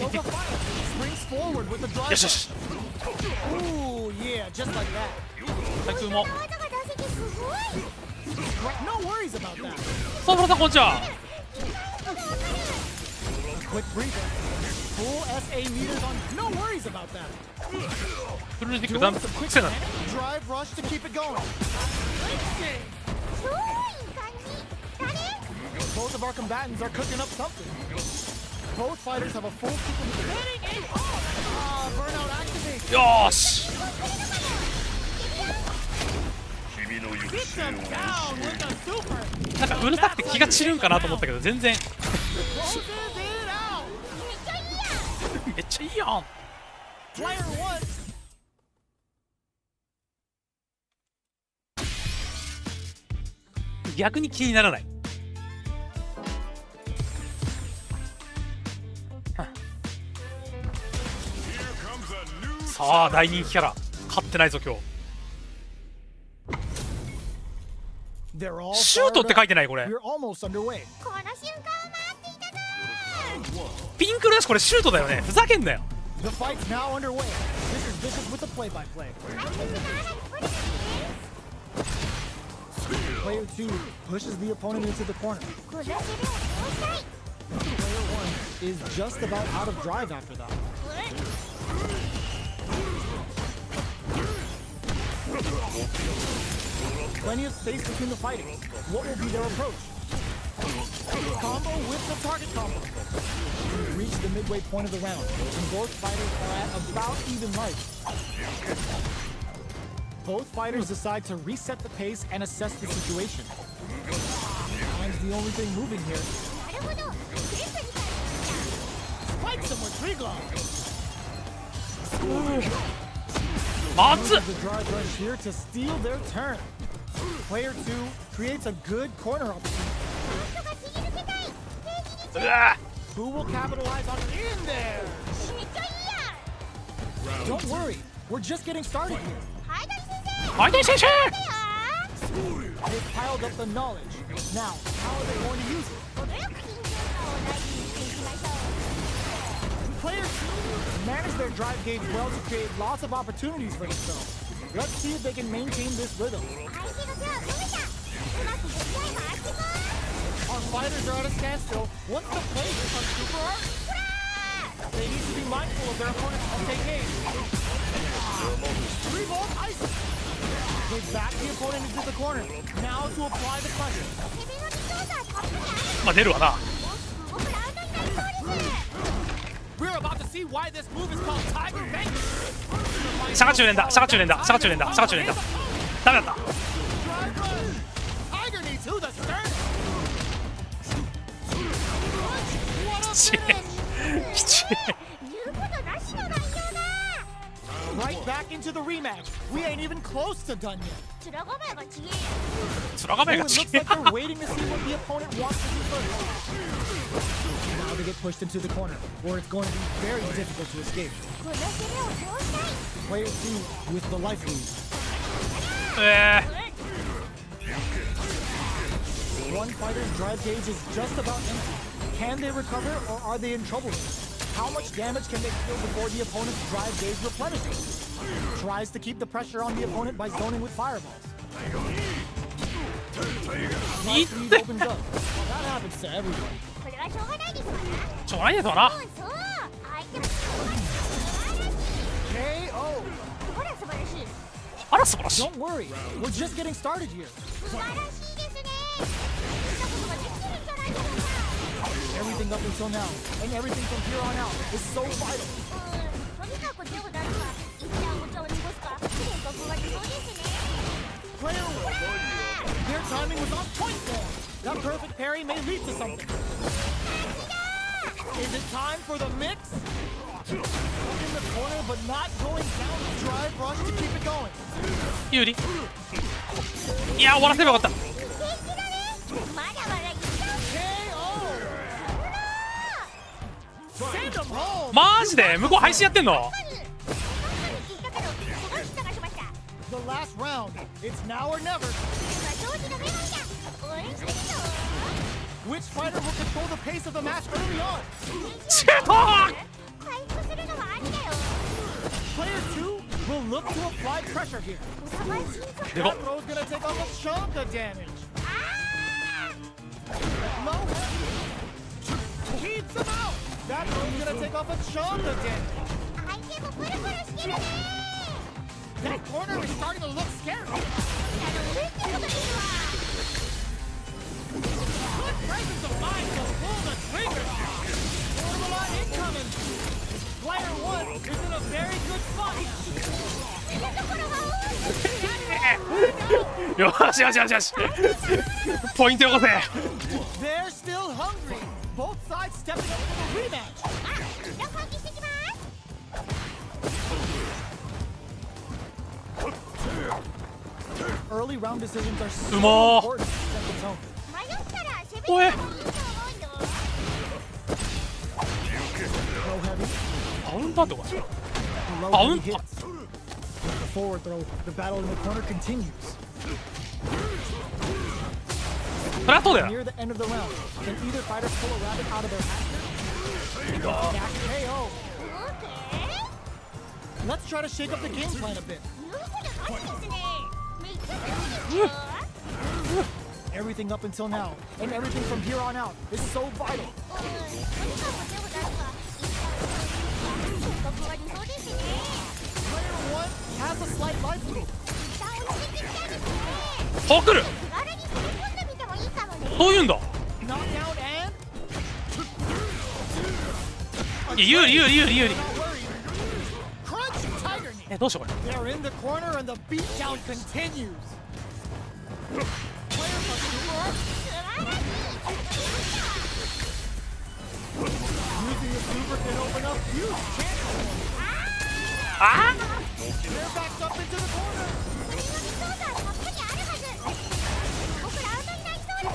Yoga fire. Springs forward with the drive. よしよし。 Ooh, yeah, just like that. 最空も。 技が出せてすごい。 No worries about that. さあ、村さんこんにちは。 Quick breather. Full SA meters on. No worries about that. フルリティックダン Doing some quick 癖なの。 drive rush to keep it going. 超いい感じ。誰？ Both of our combatants are cooking up something. Both fighters have a full hitting it off. Burnout activate. よーし。 Get them down with a super. なんかうるさくて気が散るんかなと思ったけど全然 Closes it out. めっちゃいいやん。 Player one. 逆に気にならない。さあ大人気キャラ勝ってないぞ今日。 They're all シュートって fired 書いてないこれ。 up. We're almost underway. この瞬間を待っていたぞ。ピンクのやつこれシュートだよね。ふざけんなよ。 The fight's now underway. This is with the play-by-play. 解説がこれです。 Player two pushes the opponent into the corner. この攻めをこうしたい。 Player one is just about out of drive after that. Plenty of space between the fighters. What will be their approach? Combo with the target combo. We reach the midway point of the round, and both fighters are at about even life. Both fighters decide to reset the pace and assess the situation. Time's the only thing moving here. なるほど。全部に Spike someone, Triglav! 熱っ Uses the drive rush here to steal their turn. Player 2 creates a good corner opportunity. なんとか切り抜けたい。うわ Who will capitalize on it? In there! めっちゃいいやん。 Don't worry, we're just getting started here. はい、大先生。相手選手 They've piled up the knowledge. Now, how are they going to use it? 程よく緊張感を大事にしていきましょう。 Player 2 manage their drive gauge well to create lots of opportunities for themselves. Let's see if they can maintain this rhythm. 相手の手を止めた。うまくできない回しも。 Our fighters are at a standstill. Once the play becomes super hard, they need to be mindful of their opponent's take aim. 3-volt ice. They back the opponent into the corner. Now to apply the pressure. ヘビのリソースはカップにある。まあ出るわな。大きく動くラウンドになりそうです。 We're about to see why this move is called Tiger Bank. 下が中連だ下が中連だ下が中連だ下が中連だ。ダメだった。 Drive rush. Tiger knees to the stern. What a きちい finish. きちい。言うことなしの内容だ。 Right back into the rematch. We ain't even close to done yet. 面構えがちげえ。面構え Oh, が it ち looks げ like they're waiting to see what the opponent wants to do first. Now they get pushed into the corner, where it's going to be very difficult to escape. この攻めを通したい。 Player 2 with the life lead. One fighter's drive gauge is just about empty. Can they recover, or are they in trouble? How much damage can they deal before the opponent's drive gauge replenishes? Tries to keep the pressure on the opponent by zoning with fireballs. Life lead opens up. That happens to everyone. これはしょうがないですわな。しょうがないですわな。そうそう。相手の素晴らしい。 KO! ほら素晴らしい。あら素晴らしい。 Don't worry, we're just getting started here. 素晴らしいですね。こんなことができてるんじゃないでしょうか。 Everything up until now, and everything from here on out, is so vital. とにかく手を出すか、一旦お茶を濁すか、性格が理想ですね。 Player 1, their timing was on point there. That perfect parry may lead to something. Is it time for the mix? In the corner, but not going down the drive rush to keep it going. 有利。いや終わらせればよかった。元気だね。まだまだいっちゃう。 KO! Send them home! マジで向こう配信やってんの。 聞いたけど、すごい探しました。 The last round. It's now or never. 今ジョージの女神だ。応援してるぞ。 Which fighter will control the pace of the match early on? シュート回復するのはありだよ。 Player 2 will look to apply pressure here. お互い進化。でも That throw's gonna take off a chunk of damage. あ Low heavy. Keeps him out. That throw's gonna take off a chunk of damage. あ。相手もプルプルしてるね。 That corner is starting to look scary. 上ってことですわ。 Good presence of mind to pull the trigger. Borderline incoming. Player 1 is in a very good spot. 見るところが多い。よしよしよしよし。ポイントよこせ。 They're still hungry. Both sides stepping up for the rematch. あ、一度換気してきます。 Early round decisions are so うまー important to set the tone. 迷ったら攻めた方がいいと思うよ。 Low heavy. パウンパーとか。 The low Pound? heavy hits. With the forward throw, the battle in the corner continues. そりゃそうだよ。 Near the end of the round, can either fighter pull a rabbit out of their hat? KO. オーケー。 Let's try to shake up the game plan a bit. 言うことなしですね。めっちゃ強いですよ。 Everything up until now, and everything from here on out, is so vital. とにかく手を出すか、一旦性格が理想ですね。 Player 1 has a slight life lead. 一旦落ちてきたんですね。こう来る。気軽に攻め込んでみてもいいかもね。そういうんだ。 Knockdown and いや有利有利有利有利。 not worried. Crunch Tiger knee. どうしようこれ。 They're in the corner and the beatdown continues. Player must super up. Using the super can open up huge chances. あ They're backed up into the corner. それの理想像はたっぷりあるはず。僕らアウトになりそうです。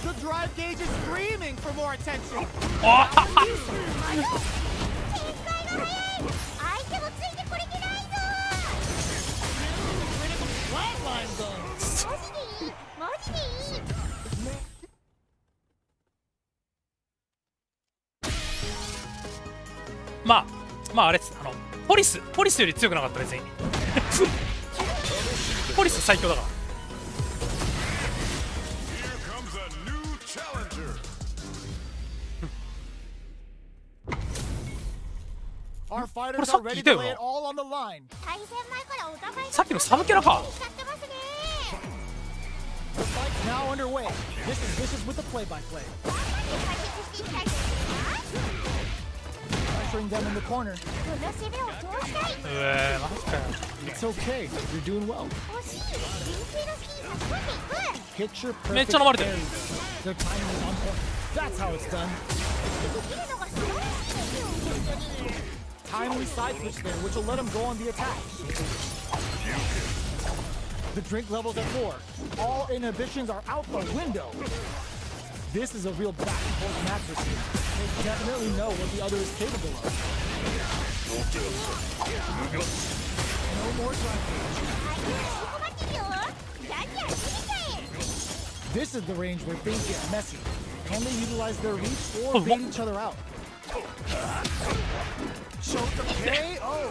The drive gauge is screaming for more attention. あ展開が早い。相手もついてこれてないぞ。 Flatline zone. マジでいいマジでいい。まああれっす、ポリスより強くなかった別に。ポリス最強だから。 Here comes a new challenger. Our fighters What are ready to lay it all on the line. 対戦前からお互いさっきのサブキャラか。使ってますね。 The fight's now underway. This is with the play-by-play. 解説していきたいと思います。 Pressuring them in the corner. この攻めを通したい。マジかよ。 It's okay. You're doing well. 惜しい。人生のスキー差し込んでいく。 Picture めっ perfect ちゃ飲まれてる。 parries. Their timing is on point. That's how it's done. できるのが素晴らしいですよ本当に。 Timely side switch there, which will let him go on the attack. The drink level's at 4. All inhibitions are out the window. This is a real back and forth match this year. They definitely know what the other is capable of. No more drive. 相手が困ってるよ。じゃんじゃん攻めちゃえ。 This is the range where things get messy. Can they utilize their reach or bait each other out? Choke the KO.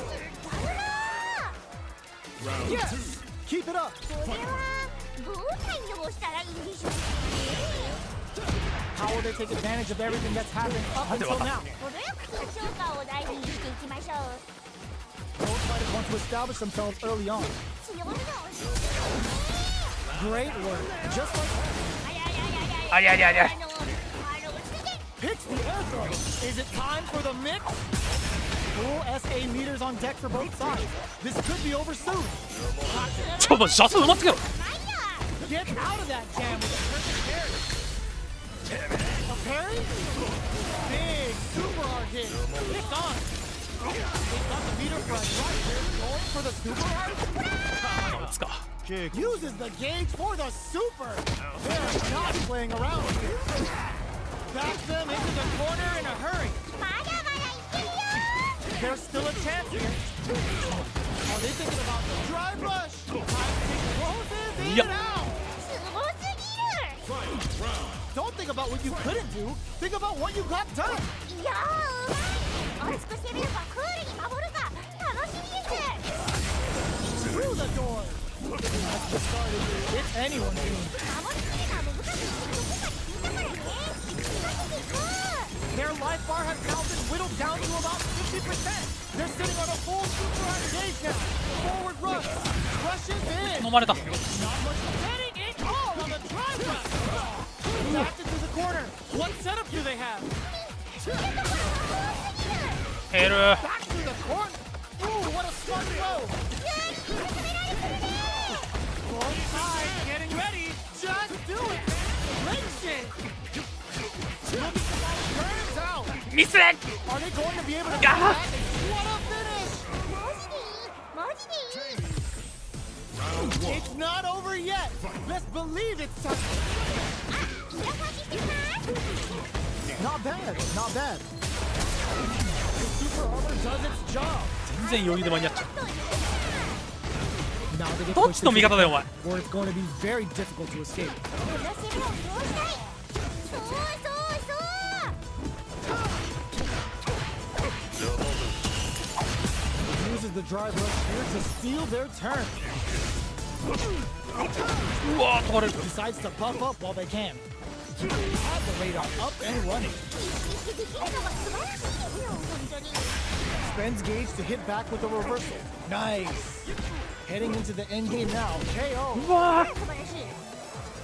Yes! Keep it up. これはどう対応したらいいんでしょうか。 How will they take advantage of everything that's happened up until now? 程よく緊張感を大事にしていきましょう。 Both fighters want to establish themselves early on. 強みが欲しい。 Great work. Just like ありゃりゃりゃ。落ち着いて。 picks the air throw. Is it time for the mix? Full SA meters on deck for both sides. This could be over soon. ちょっとシャツうますけど。 Get out of that jam with a perfect parry. A parry? Big super hard hit. It's on. They got the meter for a drive here. Going for the super hard. つか。 Uses the gauge for the super. They're not playing around here. Back them into the corner in a hurry. まだまだいけるよ。 There's still a chance here. Are they thinking about the drive rush? Time to take closes in Yep. and out. すごすぎる。 Don't think about what you couldn't do. Think about what you got done. いやーうまい。熱く攻めるかクールに守るか楽しみです。 Through the door. Let's get started. It's anyone's game. 守りきるのは難しいってどこかで聞いたからね。引き分けていく。 Their life bar has now been whittled down to about 50%. They're sitting on a full super hard gauge now. Forward rush. Rushes in. 飲まれた。 Not much setting it all on the drive rush. Back into the corner. What setup do they have? 減る。 Back to the corner. Ooh, what a smart throw. Both sides getting ready. Just do it. Links it. Look at the ball turns out. ミスれ。 Are they going to be able to get back? What a finish. マジでいいマジでいい。 It's not over yet. Let's believe it's time. 裏ファジしてます。 Not bad. Not bad. The super armor does its job. 全然余裕で間に合っちゃう。 Now they get どっちの味方だよお前。 where it's going to be very difficult to escape. この攻めを通したい。そうそうそう。 Uses the drive rush here to steal their turn. うわー取られる。 Decides to buff up while they can. Have the radar up and running. できるのが素晴らしいですよ本当に。 Spends gauge to hit back with a reversal. Nice. Heading into the end game now. KO. うわー。素晴らしい。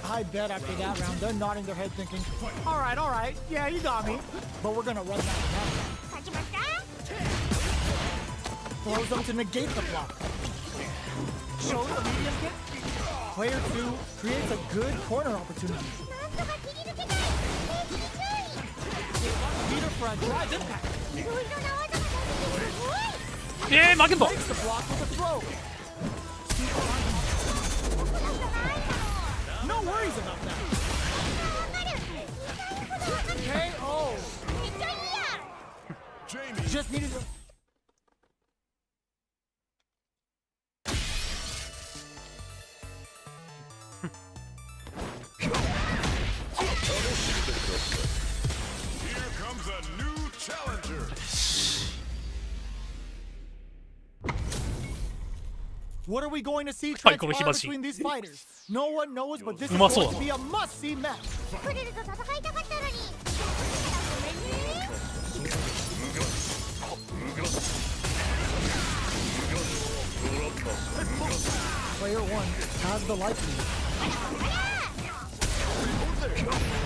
I bet after that round, they're nodding their head thinking, all right, yeah, you got me. But we're going to run that back. 勝ちました。throws them to negate the block. Shows the medium kick. Player 2 creates a good corner opportunity. なんとか切り抜けたい。敵に注意。 Leader for a drive impact. いろいろな技が出ててすごい。負けんぞ。 Breaks the block with a throw. No worries about that. 頑張る。KO. めっちゃいいや。 Jamie, Just needed to. here comes a new challenger. What are we going to see はいこの transpire 火箸 between these fighters? No one knows, but this is うまそうだ going to be a must-see match. プレルと戦いたかったのに。ごめんね。 Player 1 has the life lead.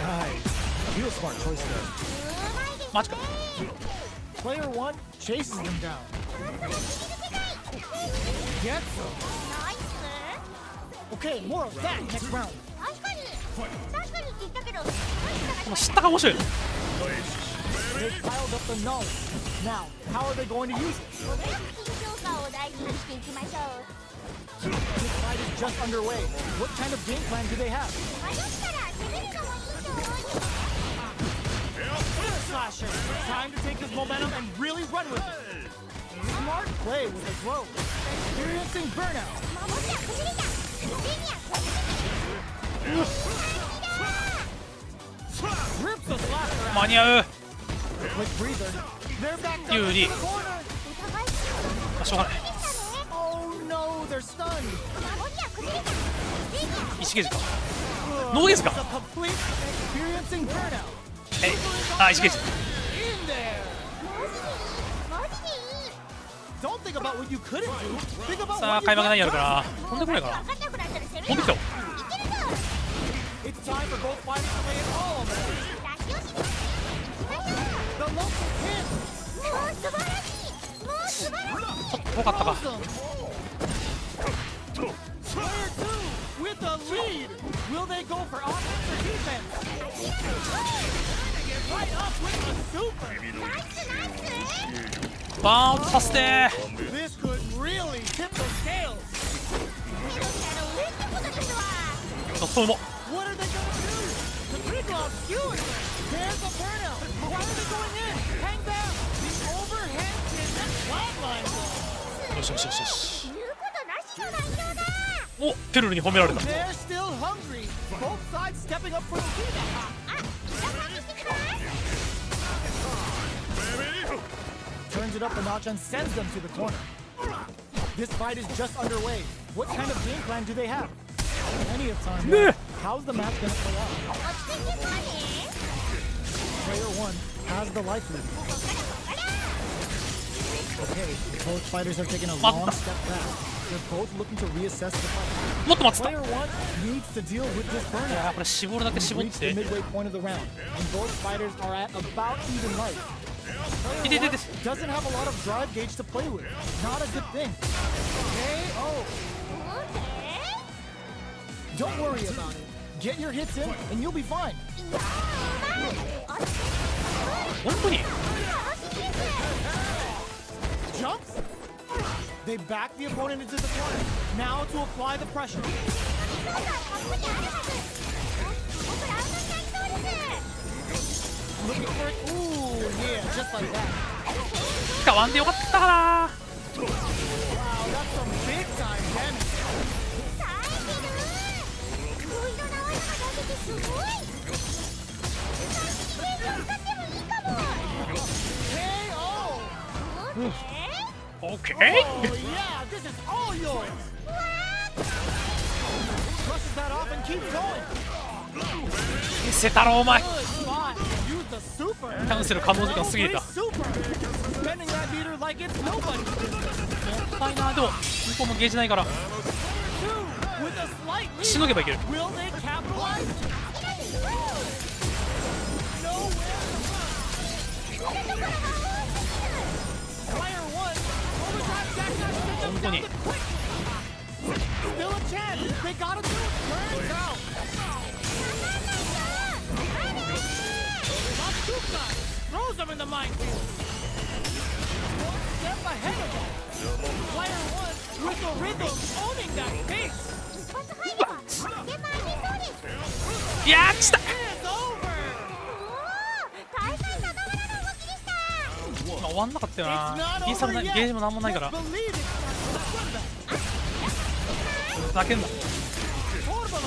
Nice. Real smart choice there. うまいですね。マジか。 Player 1 chases them down. なんとか切り抜けたい。 Gets them. ナイス。 Okay, more of that next round. 確かにって言ったけど、この知ったか面白い。 They piled up the knowledge. Now, how are they going to use it? 程よく緊張感を大事にしていきましょう。 This fight is just underway. What kind of game plan do they have? 迷ったら攻めるのもいいと思うよ。 Slasher. Time to take this momentum and really run with it. Smart play with the throw. Experiencing burnout. 守りは崩れた。手には崩れた。 Rips the slasher 間 out. に合う。 Quick breather. They're back down 有利。 to the corner. お互いしょうがない。でしたね。 Oh no, they're stunned. 守りは崩れた。手には石ゲージか。ノーゲージか。 It's a complete experiencing burnout. 石ゲージ。 In there. マジでいい。 Don't think about what you couldn't do. Think about さあ what 開 you 幕何やる got か done. な。飛んでこないかな。分かんなくなったら攻める。飛んできたよ。いけるぞ。 It's time for both fighters to lay it all on the line. 出し惜しみ。 The local pin. もう素晴らしい。もう素晴らしい。遠かったか。 Awesome. Player 2 with the lead. Will they go for offense or defense? Right up with a super. ナイスナイス。バーンとさせて。 This could really tip the scales. 手のひらの上ってことですわ。そうも。 What are they gonna do? The critical obscured. There's the burnout. Why are they going in? Hang down. The overhead pin and flatline. よしよしよしよし。言うことなしの内容だ。お、ペルルに褒められた。 They're still hungry. Both sides stepping up for the feedback. あ、皆さんにしてきます。 Turns it up a notch and sends them to the corner. This fight is just underway. What kind of game plan do they have? Plenty of time left. How's the match gonna play out? 落ち着いてますね。 Player 1 has the life lead. ここから。 Okay, both fighters are taking a long step back. They're both looking to reassess the fight. もっと待ってた。 Player 1 needs to deal with this いや burnout. これ絞るだけ We've 絞っ reached the て。 midway point of the round, and both fighters are at about even life. いて Player いて 1 doesn't have a lot of drive gauge to play with. Not a good thing. KO. Don't worry about it. Get your hits in, and you'll be fine. いやー、うまい。落ち着いてます。本当に。楽しいです。 Jumps. They back the opponent into the corner. Now to apply the pressure. そうだ、カップにあるはず。僕らアウトになりそうです。 Looking for it. Ooh, yeah, just like that. 使わんでよかったかな。 Wow, that's some big time damage. 冴えてる。いろいろな技が出ててすごい。最近ゲージを使ってもいいかも。 KO. オッケー。 Oh, yeah, this is all yours. Brushes that off and keeps going. 見せたろお前。 Good spot. Use the super. キャンセル可能時間過ぎた。 Super. Spending that meter like it's nobody. もったいな。でも向こうもゲージないから Two with a slight lead. しのげばいける。 Will they capitalize? Nowhere. Player 1 overdrive 本当に Still a chance. They gotta do it. Turns out. Matsuka throws them in the minefield. One step ahead of them. Player one with the rhythm owning that pace. 一発入れば負けまりそうです。いやー来た It's over. 大変ながらの動きでした。終わんなかったよ It's な not ゲーサル over な yet. ゲージもなんもないから Just believe it. ふざけんな Torvala. そう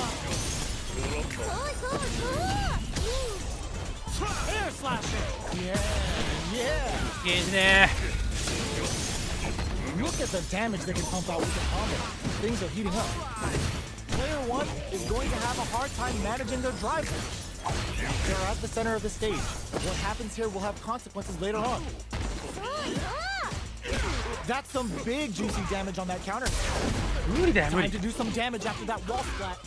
そうそう。 Air slasher. Yeah. Yeah. ゲージね Look at the damage they can pump out with the combo. Things are heating up. Player one is going to have a hard time managing their drive. They're at the center of the stage. What happens here will have consequences later on. そうそう。 That's some big juicy damage on that counter. 無理だよ無 Time 理 to do some damage after that wall splat.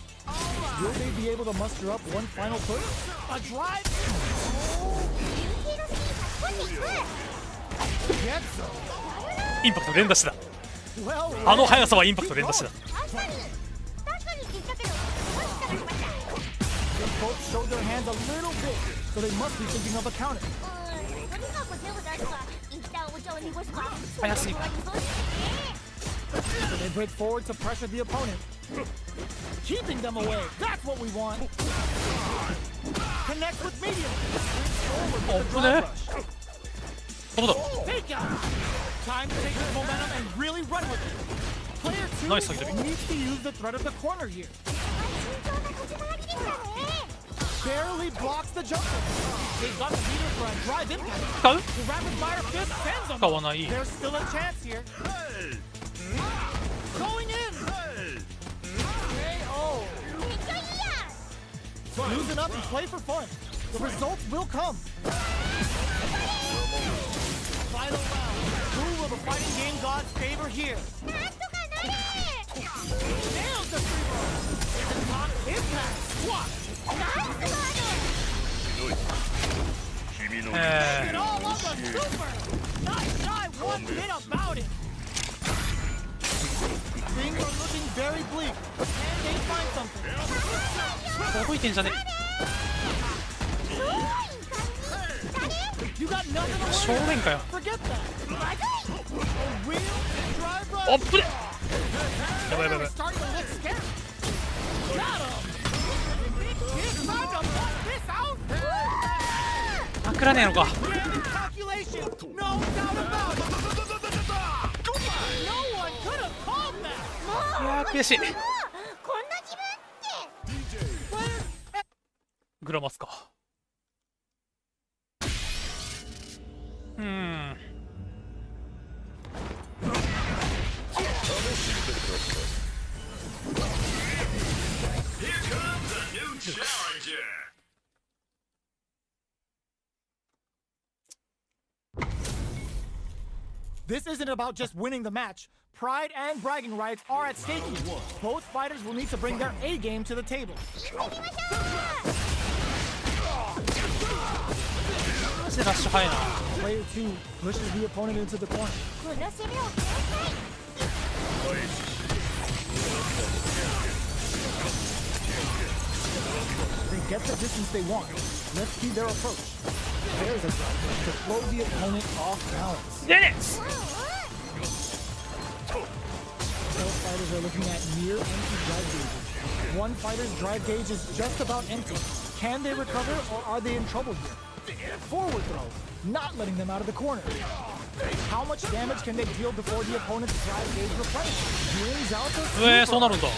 Will they be able to muster up one final push? A drive? 黄色スキーが少し低い。 Get some. インパクト連打してた Well, あの速さはインパクト連打してた確かにって言ったけど、少しから来ました。 they both showed their hands a little bit, so they must be thinking of a counter. とにかく手を出すか、一旦お茶を濁すか。早すぎる そうですね。 So they break forward to pressure the opponent. Keeping them away. That's what we want. Connect with medium. Forward with the drive rush. どうだ Fake out. Time to take this momentum and really run with it. Player two Nice, like that. needs to use the threat of the corner here. 慎重な立ち回りでしたね。 Barely blocks the jumper. They've got the meter for a drive impact. 使う The rapid fire fist sends them. 使わない There's still a chance here. Going in. KO. めっちゃいいやん。 Loosen up and play for fun. The results will come. Final round. Who will the fighting game gods favor here? なんとかなれ。 Nails the free roll. It's a top impact. What? ナイスガード。 It all on the super. Not shy one bit about it. Things are looking very bleak. Can they find something? 届いてんじゃね You got nothing to 正 worry 面かよ about. Forget that. A real drive rush. あっぶれやばいやばいやばい Starting to look scary. Got him. He's trying to block this out. パクらねえのか Calculation. No doubt about it. No one could have called that. いやー悔しいこんな自分って。グラマスかThis isn't about just winning the match. Pride and bragging rights are at stake here. Both fighters will need to bring their A game to the table. マジでラッシュ早いな Player 2 pushes the opponent into the corner. この攻めを返したい。 They get the distance they want. Let's see their approach. There's a drive to throw the opponent off balance. ねね Both fighters are looking at near empty drive gauges. One fighter's drive gauge is just about empty. Can they recover or are they in trouble here? Forward throw, not letting them out of the corner. How much damage can they deal before the opponent's drive gauge replenishes? Brings out the そうなるんだ KO.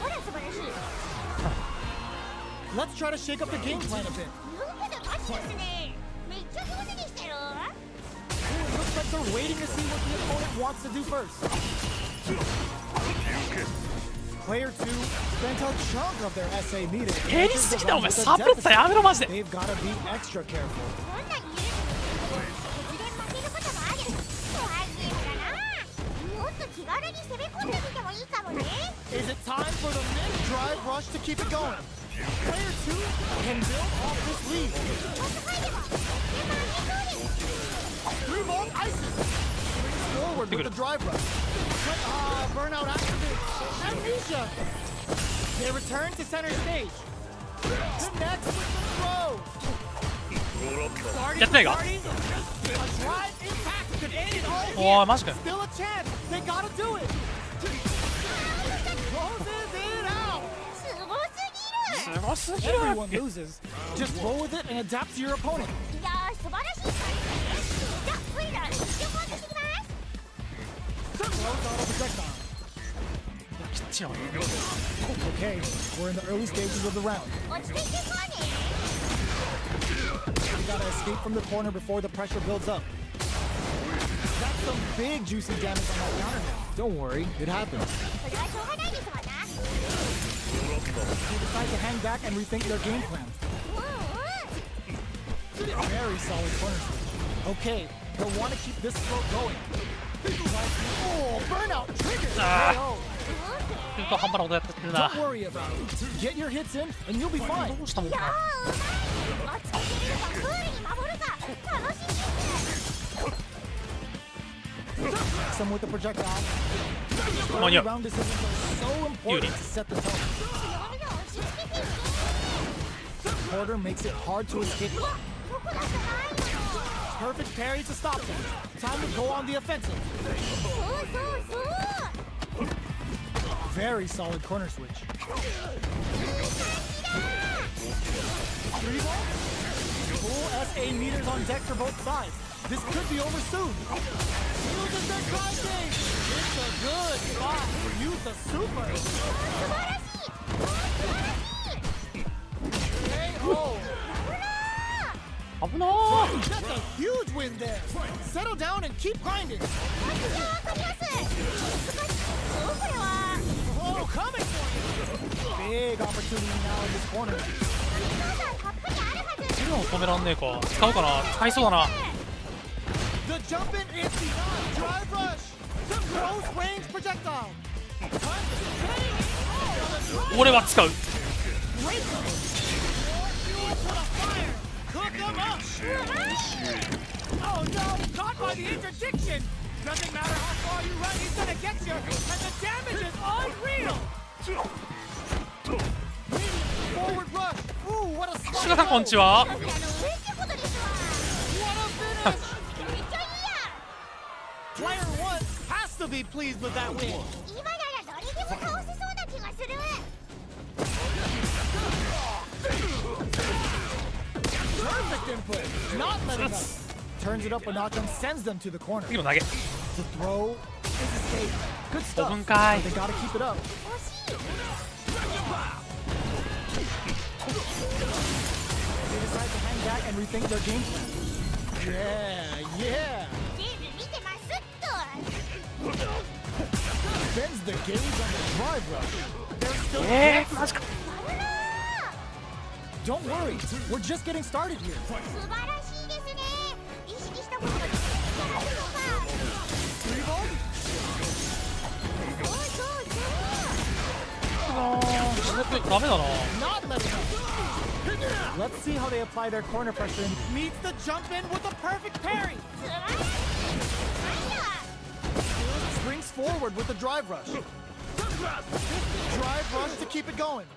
ほら素晴らしい。 Let's try to shake up the game plan a bit. よくで勝ちですね。めっちゃ上手でしたよ。 Ooh, it looks like they're waiting to see what the opponent wants to do first. Player 2 spent a chunk of their essay meeting. 蹴りすぎだお前サプレッサーやめろマジで They've got to be extra careful. こんなに許す突然負けることもある。怖いゲームだな。もっと気軽に攻め込んでみてもいいかもね。 Is it time for the mid-drive rush to keep it going? Player 2 can build off this lead. 一発入れば負けまりそうです。 3-ball ices. forward with the drive rush. Burnout activated. Amnesia. They return to center stage. Connects with the throw. やってないか。 A drive impact could end it all お here. ーマジかよ。 Still a chance. They gotta do it. Closes it out. すごすぎる。すごすぎる。 Everyone loses. Just roll with it and adapt to your opponent. いやー素晴らしい。じゃあウイラー試食をしてきます。 Throws auto projectile. きっちりやばい。 Okay, we're in the early stages of the round. 落ち着いていこうね。 You gotta escape from the corner before the pressure builds up. That's some big juicy damage on that counter now. Don't worry, it happens. それはしょうがないですわな。 They decide to hang back and rethink their game plan. うんうん。 Very solid corner switch. Okay, they'll want to keep this flow going. Oh, burnout triggers! Ah. KO. 中途半端なことやってるな。 Don't worry about it. Get your hits in and you'll be fine. どうしたもんいやか。ーうまい。落ち着けるかクールに守るか楽しみです。 Some with the projectile. Come on, yo. Round decisions are so important to set the tone. 強みを押し付けていって。 Quarter makes it hard to escape. うわどこだったないの。 Perfect parry to stop them. Time to go on the offensive. そうそうそう。 Very solid corner switch. 3 ball? Full SA meters on deck for both sides. This could be over soon. Uses their climb stage. It's a good spot. Use the super. 素晴らしい。素晴らしい。 KO. 危なー。 That's a huge win there. Settle down and keep grinding. わかります。難しい。そうこれは。 Oh, coming for you. Big opportunity now in this corner. お父さんたっぷりあるはず。いるの止めらんねえか。使おうかな。使いそうだな。 The jump in is beyond drive rush. The close range projectile. 俺は使う。 Great. More fuel to the fire. Cook them up. Oh no, caught by the interdiction. Doesn't matter how far you run, he's gonna get you. And the damage is unreal. Forward rush. Ooh, what a シュガさんこんにちは。上ってことですわ。 What a finish. めっちゃいいや。 Player 1 has to be pleased with that win. 今なら誰でも倒せそうな気がする。 Perfect input. Not letting up. Turns it up a notch and sends them to the corner. 次の投げ。 The throw is escape. Good stuff. 5分かい。 But they gotta keep it up. 惜しい。 They decide to hang back and rethink their game plan. Yeah. ゲーム見てますっと。 Bends the gauge on the drive rush. They're still マジか。 Don't worry. We're just getting started here. 素晴らしいですね。意識したことができたらどうか。 3 ball? そうそうそう。ダメだな。 Not letting up. Let's see how they apply their corner pressure. Meets the jump in with a perfect parry. 素晴らしい。なんだ。 Springs forward with the drive rush. Drive rush to keep it going.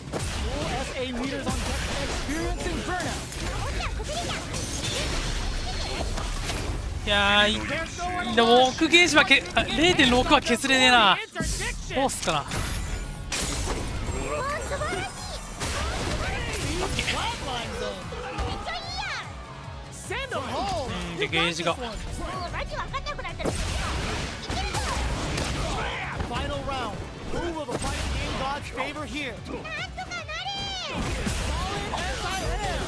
Full SA meters on deck and experiencing burnout. おっちゃん崩れた。いやー、 There's no one でも奥ゲージは0.6 は削れねえな。どうすっかな。うわ素晴らしい。 Flatline zone. めっちゃいいや。 Send them home. でゲージが。もうマジわかんなくなってる。いけるぞ。 Final round. Who will the fighting game gods favor here? なんとかなれ。 Solid as I am.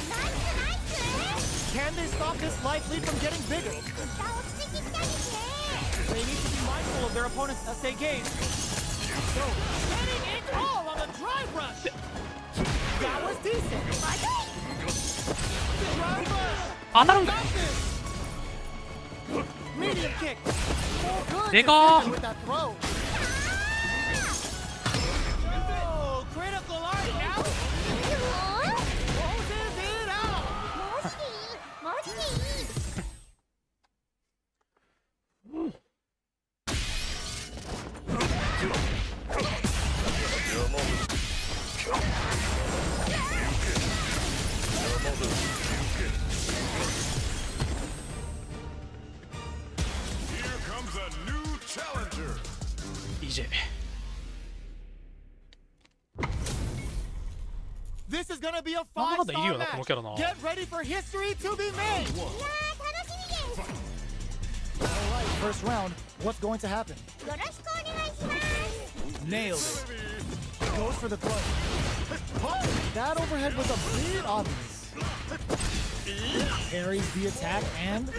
ナイスナイス。 Can they stop this life lead from getting bigger? 一旦落ち着いてきたんですね。 They need to be mindful of their opponent's SA gauge. So, setting it all on the drive rush. That was decent. まずい。 Drive rush. 当たるんか。 Got this. Medium kick. Oh, good. でか decision with that throw. Oh, critical art now. Closes it out. マジでいい。マジでいい。DJ。 This is gonna be a なんだかんだいるよ 5-star なこの match. キャラな。 Get ready for history to be made. いやー楽しみです。 Alright, first round. What's going to happen? よろしくお願いします。 Nailed it. Goes for the throw. That overhead was a bit obvious. Parries the attack and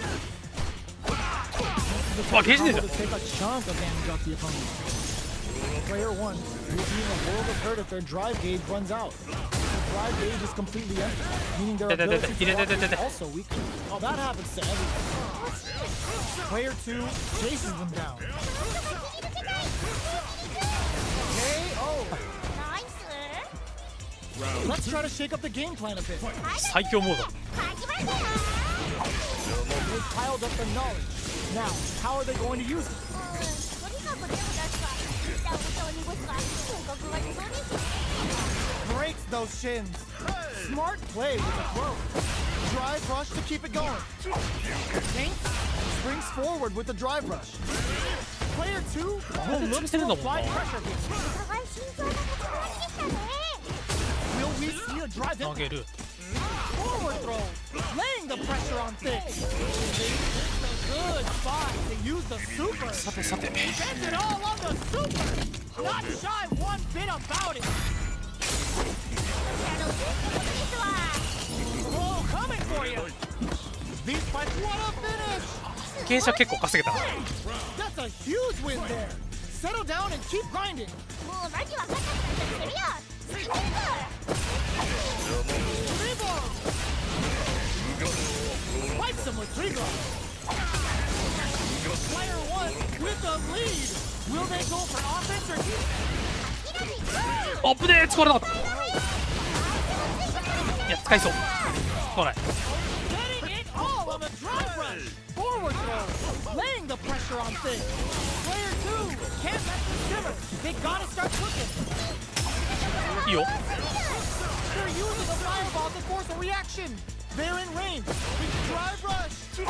あ、ゲージねえじゃ to ん。 take a chunk of damage off the opponent. Player 1 will be in a world of hurt if their drive gauge runs out. The drive gauge is completely empty, meaning their ability to walk is also weak. Oh, that happens to everyone. Player 2 chases them down. KO. ナイス。 Let's try to shake up the game plan a bit. 最強モード。始まるよ。 They've piled up the knowledge. Now, how are they going to use it? とにかく手を出すか、下を下を濁すか、性格が出そうです。 Breaks those shins. Smart play with the throw. Drive rush to keep it going. Tank springs forward with the drive rush. Player 2 will look to apply pressure here. お互い慎重な立ち回りでしたね。 Will we see a drive 投 in? げる。 Forward throw. Laying the pressure on thick. It's a good spot to use the super. さてさて。 Spends it all on the super. Not shy one bit about it. ですわ。 Oh, coming for you. These fights, what a finish. 傾斜結構稼げたな。 That's a huge win there. Settle down and keep grinding. もうマジ分かんなくなっちゃってるよ。進めるぞ。 Three balls. Wipes him with three balls. Player 1 with the lead. Will they go for offense or defense? アップデー使われなかった。いや、使いそう。来ない。 Getting it all on the drive rush. Forward throw. Laying the pressure on things. Player 2 can't let them simmer. They gotta start cooking. いいよ。 They're using a fireball to force a reaction. They're in range. Drive rush. Yo,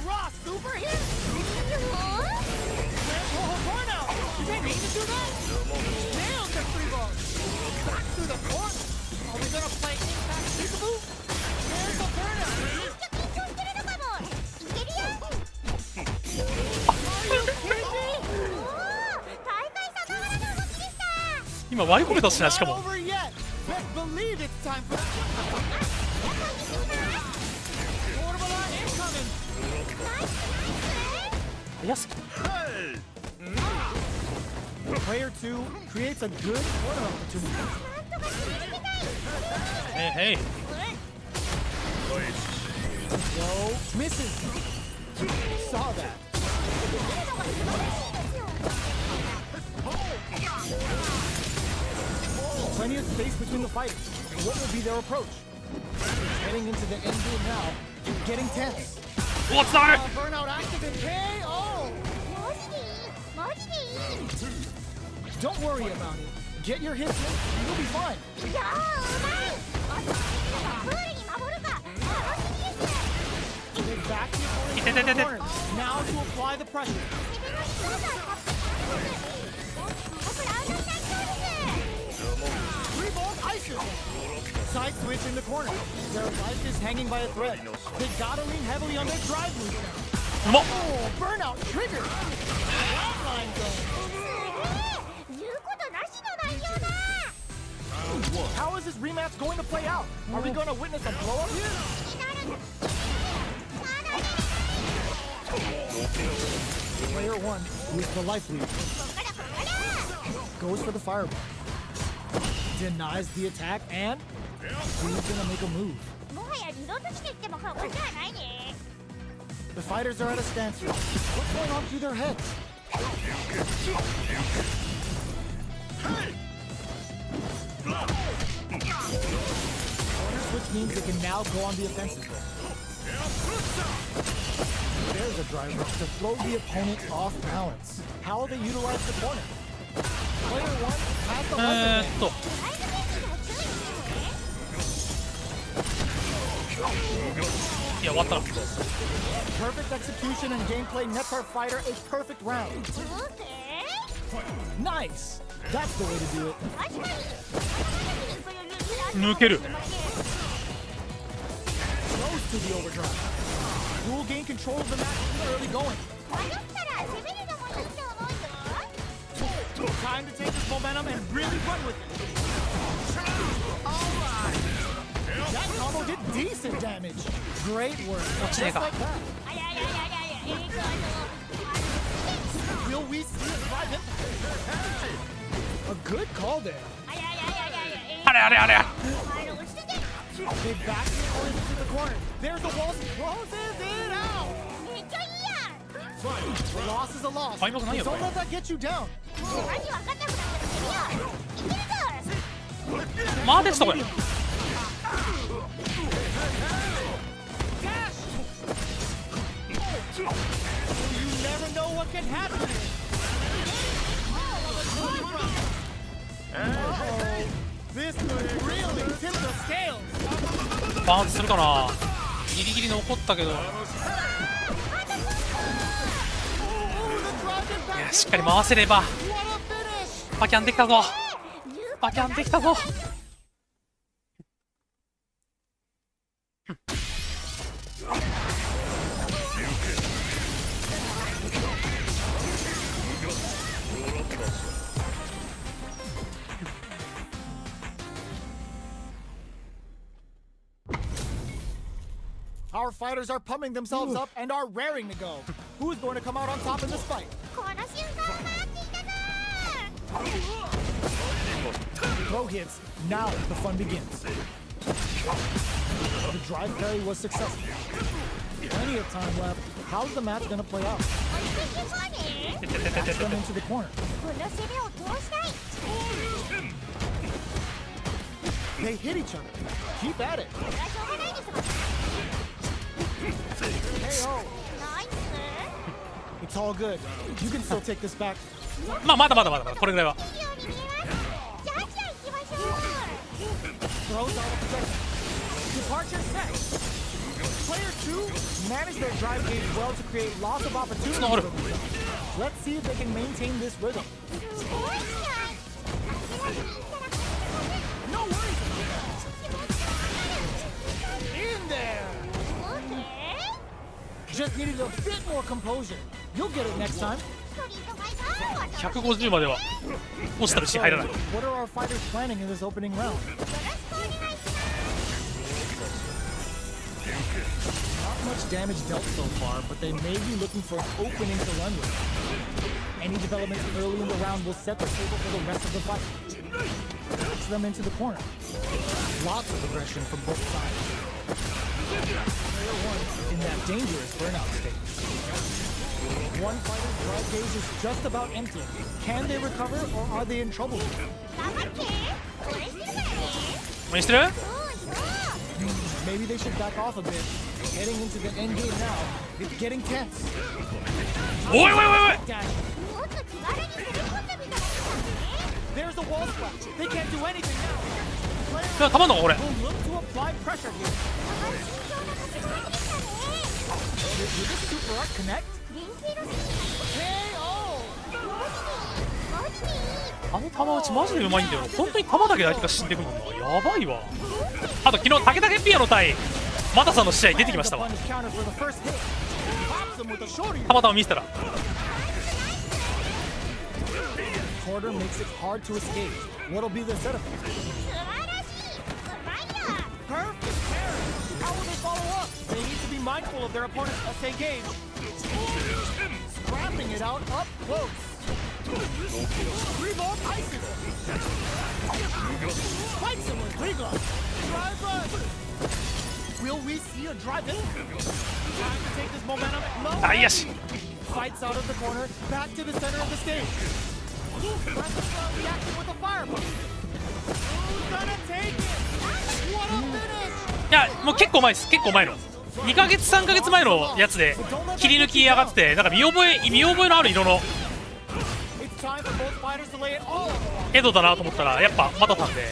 raw super hit. Oh, burnout. Did they mean to do that? Nailed the free ball. Back through the court. Are we gonna play impact peekaboo? There's the burnout. 緊張してるのかも。いけるよ。 Are you kidding me? おお、大会さながらの動きでした。今割り込めたしな、しか Not も。 over yet. Best believe it's time for the portable line incoming. ナイスナイス。安く。 Player 2 creates a good corner opportunity. なんとか切り抜けたい。へいへい。 Go misses. Saw that. Plenty of space between the fighters. What will be their approach? Heading into the end game now. Getting tense. おっ、つながる。 Burnout active and KO. マジでいい。マジでいい。 Don't worry about it. Get your hits in. You'll be fine. いやー、うまい。あとはプールに守るか。楽しみです。 They back the opponent into the corner. Now to apply the pressure. 攻めの強さを発揮して僕らの最強です。 Three balls ices. Side switch in the corner. Their life is hanging by a thread. They gotta lean heavily on their drive move now. うまっ。 Oh, burnout triggered. Flatline goes. 言うことなしの内容だ。 How is this rematch going to play out? Are we going to witness a blow up here? 気になる。まだね。 Player 1 with the life lead こっからこっから。 goes for the fireball. Denies the attack and he's gonna make a move. もはやリロードしていっても過言ではないね。 The fighters are at a standstill. What's going on through their heads? Corner switch means they can now go on the offensive. There's a drive rush to throw the opponent off balance. How will they utilize the corner? Player 1 has the weapon. と。ドライブベンチでも注意してね。いや終わったな。 Perfect execution and gameplay nets our fighter a perfect round. オーケー Nice! That's the way to do it. 確かに抜ける。 Close to the overdrive. We'll gain control of the match from the early going. 迷ったら攻めるのもいいと思うよ。 Time to take this momentum and really run with it. That combo did decent damage. Great work. Just like that. あやややややWill we see it drive in? A good call there. あややややあれあれあれ。あれ落ち着け。 They back it into the corner. There's the wall. Closes it out. めっちゃいいやん。 A loss is a loss. ファイナルないよ Don't let that get you down. もうマジ分かんなくなってるけど。いけるぞ。まあでしたこれ。 You never know what can happen. This could really tip the scales. バウンスするかな。ギリギリ残ったけど。い Oh, the drive や back. しっかり回せれば。 What a finish. バキャンできたぞ。バキャンできたぞ。 Our fighters are pumping themselves up and are raring to go. Who's going to come out on top in this fight? この瞬間待っていたな。 Throw hits. Now the fun begins. The drive parry was successful. Plenty of time left. How's the match going to play out? 落ち着けそうね。 That's them into the corner. この攻めを通したい。 They hit each other. Keep at it. これはしょうがないですもん。 KO. ナイス。 It's all good. You can still take this back. まあまだまだまだこれぐらいは。 いいように見えます。じゃあ行きましょう。 Throws out of protection. Departure set. Player 2 managed their drive gauge well to create lots of opportunities for Snor. themselves. Let's see if they can maintain this rhythm. すごいじゃん。諦めに行ったら勝てま No worries. せん。 In there. オーケー。 Just needed a bit more composure. You'll get it next time. ストリートファイターは150までは落ちたらし入らない。 What are our fighters planning in this opening round? よろしくお願いします。 Not much damage dealt so far, but they may be looking for an opening to run with. Any developments early in the round will set the table for the rest of the fight. Push them into the corner. Lots of aggression from both sides. Player 1 in that dangerous burnout state. One fighter's drive gauge is just about empty. Can they recover or are they in trouble? 頑張って。応援してるからね。応援してる？そうそう。 Maybe they should back off a bit. Heading into the end game now. It's getting tense. おいおいおいおい。 Dash. もっと気軽に攻め込んでみたらいいんだね。 There's the wall splash. They can't do anything now. Player たまんのかこれ。 will look to apply pressure here. 高い慎重な立ち回りでしたね。 Did this super art connect? 連携のシーン。 KO! マジでいい。あの球打ちマジでうまいんだよ。本当に球だけで相手が死んでくるんだ。やばいわ。あと昨日武田健ピアノ対マタさんの試合出てきましたわ。 And the punish counter for the first hit. Pops him with a shorty. たまたま見せたら。 Quarter makes it hard to escape. What'll be the setup? 素晴らしい。うまいよ。 Perfect parry. How will they follow up? They need to be mindful of their opponent's essay gauge. Scrapping it out up close. Revolt ices him. Spikes him with Regal. Drive run. Will we see a drive in? Time to take this momentum low. あいやし。 Fights out of the corner, back to the center of the stage. Reacting with a fireball. Who's gonna take it? What a finish! いやもう結構前です。結構前の。2ヶ月3ヶ月前のやつで切り抜きやがってて、なんか見覚えのある色の It's time for both fighters to lay it all on. エドだなと思ったらやっぱマタさんで。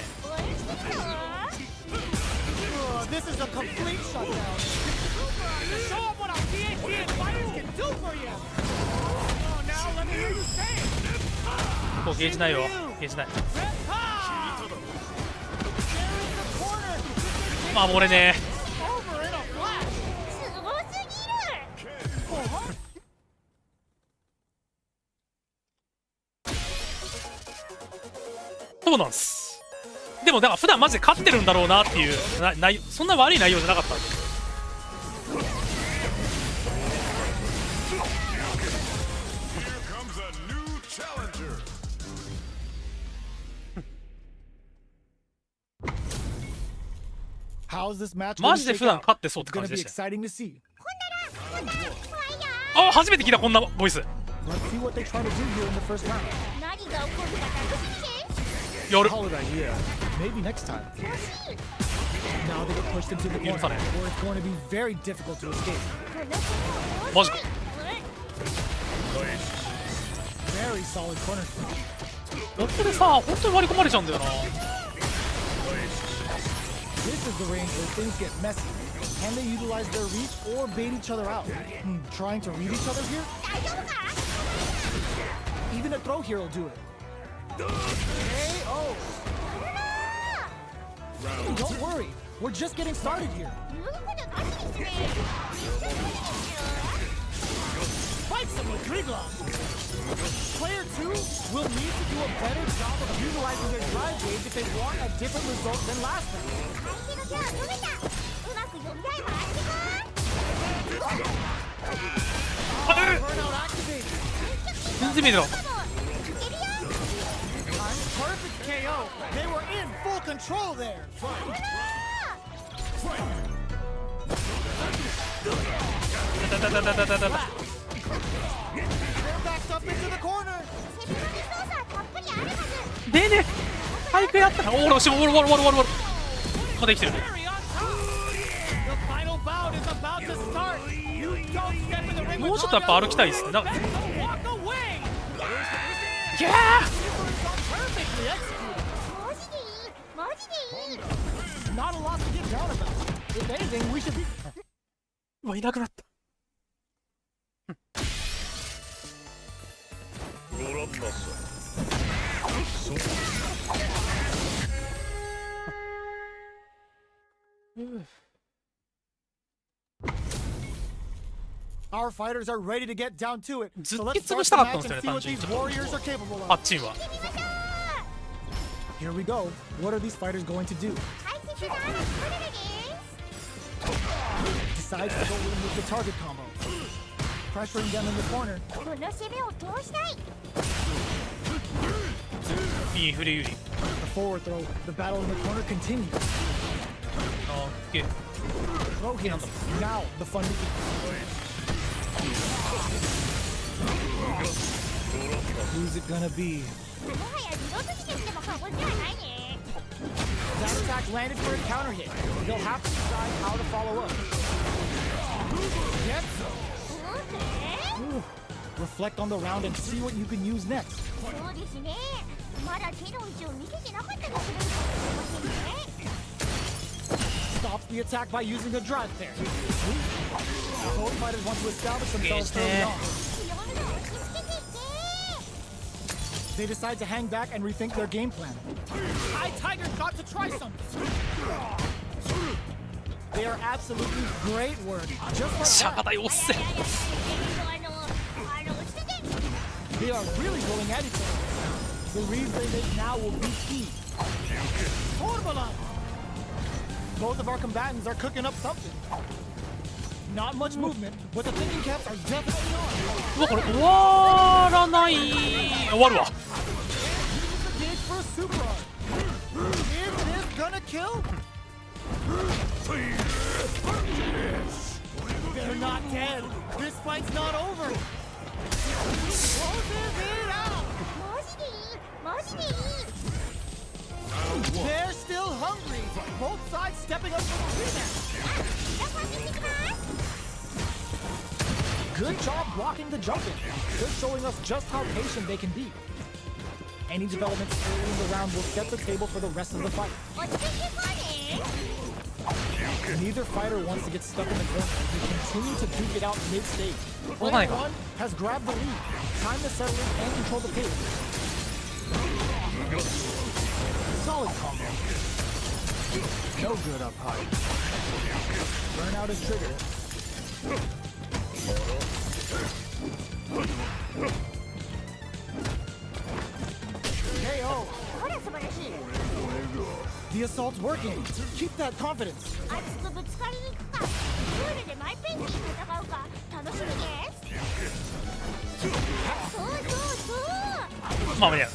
This is a complete shutdown. Show them what our PhD fighters can do for you. Oh, now let me hear you say it. こうゲージないよ。ゲージない。守れねえ。Over in a flash. すごすぎる。そうなんす。でもだから普段マジで勝ってるんだろうなっていうそんな悪い内容じゃなかったんで。マジで普段勝ってそうって感じでした。あ、初めて聞いたこんなボイス。やる。許さねえ。マジか。ここでさ、本当に割り込まれちゃうんだよな。This is the range where things get messy. Can they utilize their reach or bait each other out? Trying to read each other here? Even a throw here will do it. KO! Don't worry, we're just getting started here. Fight some with Griglow! Player 2 will need to do a better job of utilizing their drive gauge if they want a different result than last time. 全然見えてた。 Perfect KO. They were in full control there. They're backed up into the corner. でね、体育やったら、おお、しも、おる。まだ生きてる。 The final bout is about to start. You don't step in the ring もう with ちょっとやっぱ歩きたいですね。なんか、 walk away. ギャー。 Perfectly executed. マジでいい。 Not a lot to get down about. If anything, we should be. うわ、いなくなった。Our fighters are ready to get down to it. ずっ So と let's 潰 start した the かったん match ですよ and ね、 see 単 what 純 these に。 warriors are capable あ of. っちんは。 Here we go. What are these fighters going to do? Decides to go in with the target combo. Pressuring them in the corner. この攻めを通したい。インフレ有利。 The forward throw. The battle in the corner continues. あー、ゲー。 Throw hits. Now the fun begins. Who's it gonna be? もはや二度としてきても過言ではないね。 That attack landed for a counter hit. They'll have to decide how to follow up. Get Reflect on the round and see what you can use next. そうですね。まだ手の内を見せてなかったりするのかもしれませんね。 Stops the attack by using a drive pair. Both fighters want to establish themselves early on. 強めの落ち着けていって。 They decide to hang back and rethink their game plan. High Tiger's got to try something. They are absolutely great work. Just シャ like バ that. だよ、おっせ。 They are really going at each other. The reads they make now will be key. Both of our combatants are cooking up something. Not much movement, but the thinking caps are definitely on. うわ、これ終わらない。終わるわ。 Dig for a super art. Is this gonna kill? They're not dead. This fight's not over. Closes it out. マジでいい。 They're still hungry. Both sides stepping up for the rematch. Good job blocking the jumping. They're showing us just how patient they can be. Any developments early in the round will set the table for the rest of the fight. 落ち着いてこうね。Neither fighter wants to get stuck in the corner. They continue to duke it out mid-stage. Player one has grabbed the lead. Time to settle in and control the pace. Solid combo. No good up high. Burnout is triggered. KO. ほら素晴らしい。 The assault's working. Keep that confidence. 熱くぶつかりに行くか、プールでマイペンギン戦うか、楽しみです。そうそうそう。まあまあいや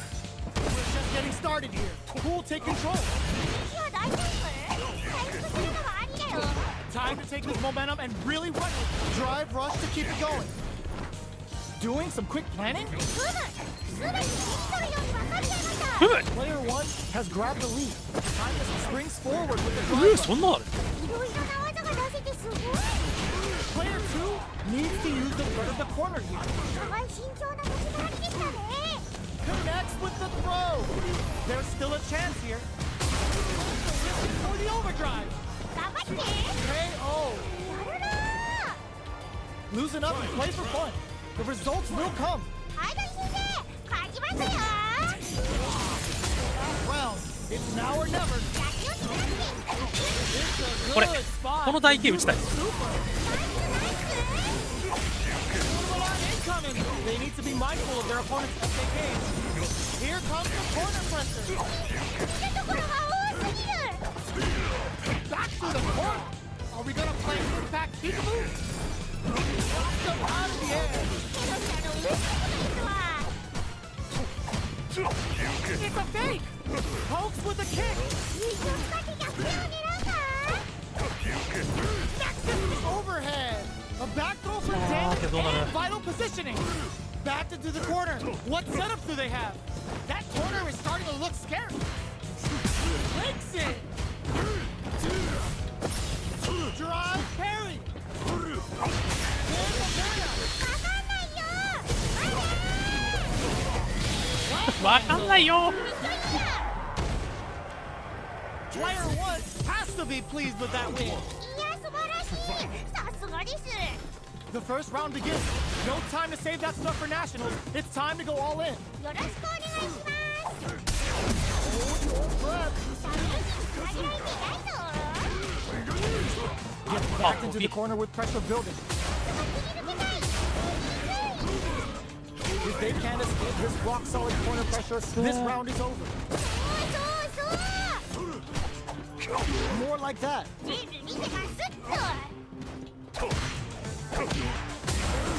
We're just getting started here. Cool, take control. 私は大丈夫？回復するのはありだよ。 Time to take this momentum and really run it. Drive, rush to keep it going. Doing some quick planning? すべて手に取るように分かっちゃいました。 Player one has grabbed the lead. Time to springs forward with the drive. そんなあるいろいろな技が出せてすごい。 Player two needs to use the front of the corner here. お互い慎重な立ち回りでしたね。 Connects with the throw. There's still a chance here. For the overdrive. 頑張って。 KO. やるなー。 Loosen up and play for fun. The results will come. はい大先生、勝ちますよ。 Round. It's now or never. 野球って何？ It's a これ good spot. この台形打ちたい Super. Incoming. They need to be mindful of their opponent's SAK. Here comes the corner presser. 見るところが多すぎる。 Back to the corner. Are we gonna play impact peekaboo? Knocked him out of the air. けど嬉しいことですわ。 It's a fake. Pokes with a kick. リーチを使って逆転を狙うか。 Nexus overhead. A back throw for damage and vital positioning. Back into the corner. What setup do they have? That corner is starting to look scary. Breaks it. Drive parry. わかんないよ。わかんないよ Player one has to be pleased with that win. いや素晴らしい。さすがです。 The first round begins. No time to save that stuff for nationals. It's time to go all in. よろしくお願いします。 Hold your breath. ダメージつなげられていないぞ。 Get back into the corner with pressure building. 先に抜けたい。 If they can't escape this rock solid corner pressure, this round is over. そうそうそう。 More like that. 全部見てますっと。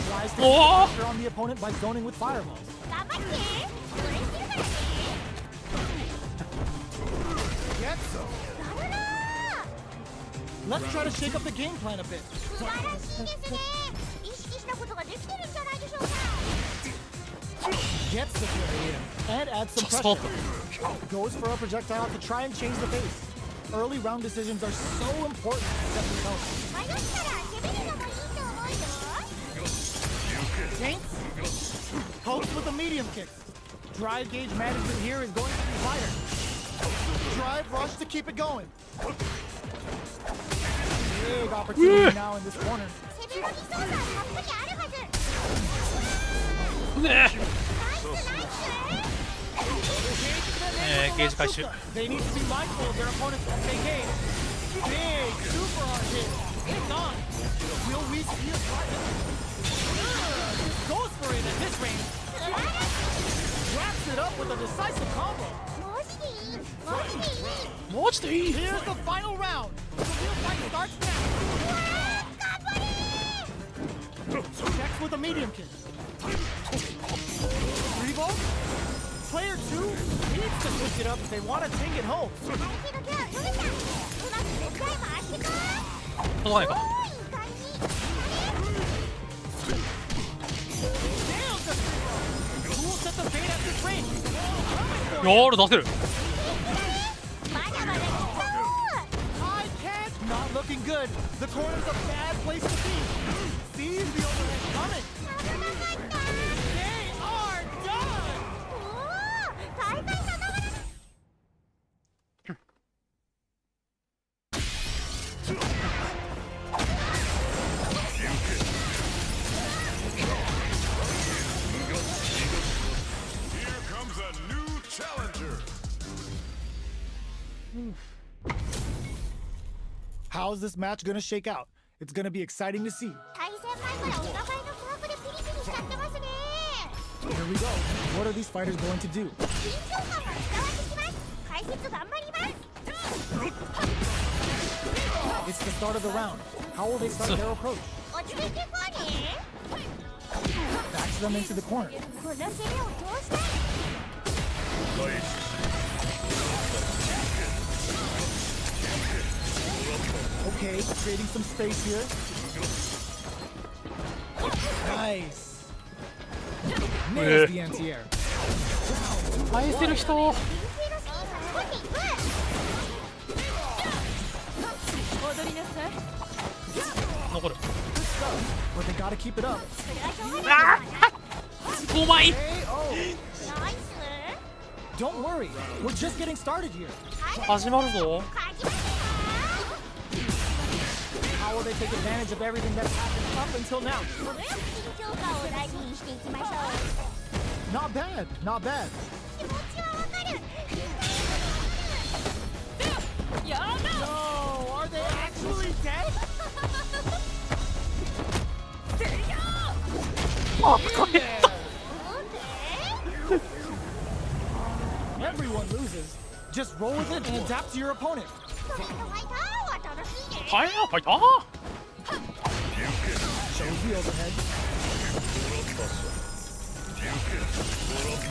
Tries to Oh! put pressure on the opponent by zoning with fireballs. 頑張って。それしてるからね。 Get so. やるなー。 Let's try to shake up the game plan a bit. 素晴らしいですね。意識したことができてるんじゃないでしょうか。 Gets the carry in and adds some Stop. pressure. Goes for a projectile to try and change the pace. Early round decisions are so important to set the tone. 迷ったら攻めるのもいいと思うよ。 Taints. Pokes with a medium kick. Drive gauge management here is going to be fire. Drive rush to keep it going. Big opportunity now in this corner. 攻めのリソースはたっぷりあるはず。ねナイスナイス。ゲージ回収 They need to be mindful of their opponent's SAK. Big super hard hit. It's on. Will we see a fight? Goes for it at this range. Wraps it up with a decisive combo. マジでいい。マジでいい。マジでいい Here's the final round. The real fight starts now. 頑張れ。 Checks with a medium kick. Revo? Player 2 needs to switch it up if they want to take it home. 相手の手は取れた。うまく絶対回してこい。届かないかおーいい感じ。 Nails the free throw. Who will set the bait at this range? やる出せるまだまだ来そう。 I can't. Not looking good. The corner's a bad place to be. Sees the overhead coming. 危なかった。 They are done. おお、大会さながら。How's this match gonna shake out? It's gonna be exciting to see. 対戦前からお互いの琥珀でピリピリしちゃってますね。 Here we go. What are these fighters going to do? 緊張感が伝わってきます。解説頑張ります。 It's the start of the round. How will they start their approach? 落ち着いていこうね。 Backs them into the corner. この攻めを通したい。 Okay, creating some space here. Nice. Nails the anti-air. 返せる人。臨戦のスキー差し込んでいく。踊りなさい。残る。 But they gotta keep it up. それはしょうがないです5枚。 KO. ナイス。 Don't worry. We're just getting started here. 始まるぞ。始まるよ。 How will they take advantage of everything that's happened up until now? 緊張感を大事にしていきましょう。 Not bad. Not bad. 気持ちはわかる。 No, are they actually dead? あ、かけた。 Everyone loses. Just roll with it and adapt to your opponent. それとファイターは楽しいね。はい、ファイター。 Shows the overhead.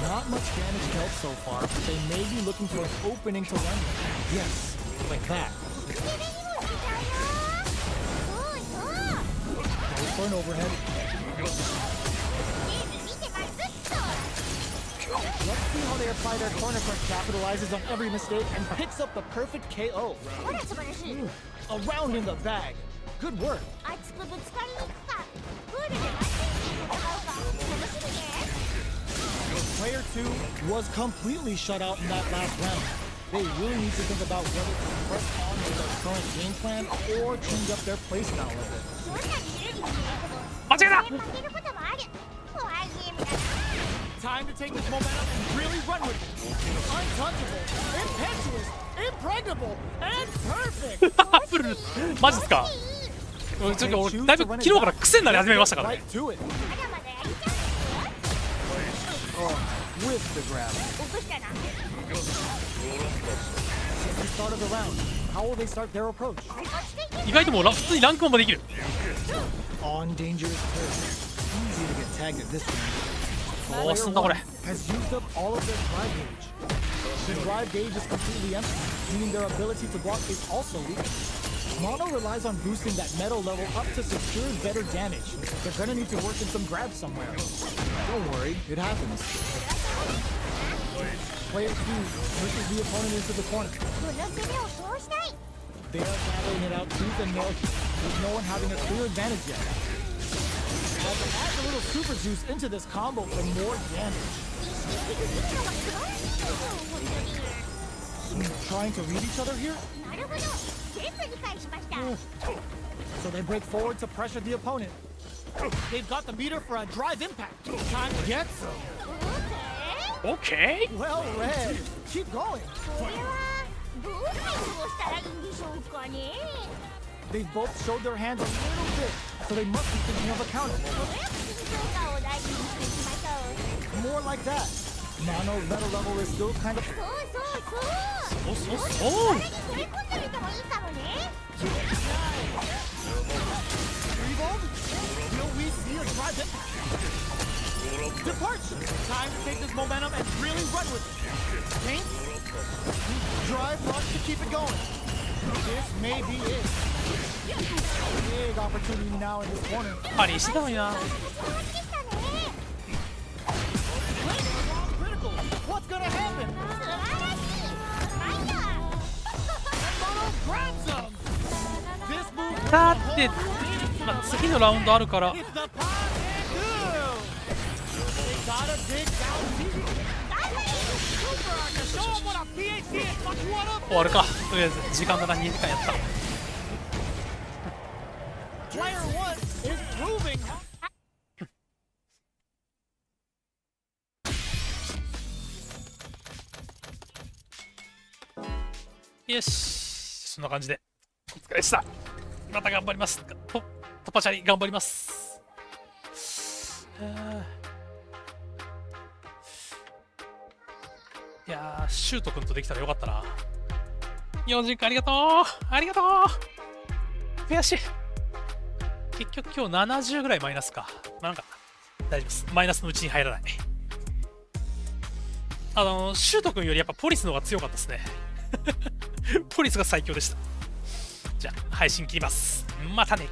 Not much damage dealt so far, but they may be looking for an opening to run with. Yes, like that. 攻めにもいけちゃうよ。そうそう。 Goes for an overhead. ゲーム見てますっと。 Let's see how they apply their corner punch, capitalizes on every mistake, and picks up the perfect KO. ほら素晴らしい。 A round in the bag. Good work. 熱くぶつかりに行くか。プールでマッチング戦うか。楽しみね。 Player 2 was completely shut out in that last round. They really need to think about whether to press on with their current game plan or change up their playstyle with it. どんなに有利に見えても。間違えた。負けることもある。怖いゲームだな。 Time to take this momentum and really run with it. Untouchable, impetuous, impregnable, and perfect. プルル。マジっすか。ちょっと俺だいぶ昨日から癖になり始めましたからね。 Right to it. まだまだやりちゃう。 Oh, with the grab. 落としたな。 At the start of the round, how will they start their approach? 落ち着いて。意外ともう普通にランクマンもできる。 On dangerous turf. Easy to get tagged at this point. どうすんだこれ。 Has used up all of their drive gauge. The drive gauge is completely empty, meaning their ability to block is also weak. Mono relies on boosting that metal level up to secure better damage. They're gonna need to work in some grabs somewhere. Don't worry, it happens. Player 2 pushes the opponent into the corner. この攻めを通したい。 They are battling it out tooth and nail, with no one having a clear advantage yet. As they add a little super juice into this combo for more damage. 意識的にいくのが素晴らしいですよ、本当に。 Trying to read each other here? なるほど。全部理解しました。 So they break forward to pressure the opponent. They've got the meter for a drive impact. Time to get some. オッケー。 Well read. Keep going. これはどう対応したらいいんでしょうかね。 They've both showed their hands a little bit, so they must be thinking of a counter. 緊張感を大事にしていきましょう。 More like that. Mono's metal level is still kind of... そうそうそう。そうそうそう。攻め込んでみてもいいかもね。 Revolve? Will we see a drive impact? Departure! Time to take this momentum and really run with it. Paint? Drive rush to keep it going. This may be it. Big opportunity now in this corner. パリしてたのにな。変わってきたね。 Critical! What's gonna happen? 素晴らしい。ファイター。 Mono grabs him! This move... だって、まあ、次のラウンドあるから。 It's the pot and do! They gotta dig down deep. Super Arc to show them what a PhD is. Fuck what up! 終わるか。とりあえず時間が2時間やった。 Player 1 is proving... よし、そんな感じでお疲れした。また頑張ります。突破チャリ頑張ります。いやー、シュート君とできたらよかったな。4時間ありがとう。ありがとう。悔しい。結局今日70ぐらいマイナスか。まあ、なんか大丈夫です。マイナスのうちに入らない。シュート君よりやっぱポリスの方が強かったですね。ポリスが最強でした。じゃあ配信切ります。またね。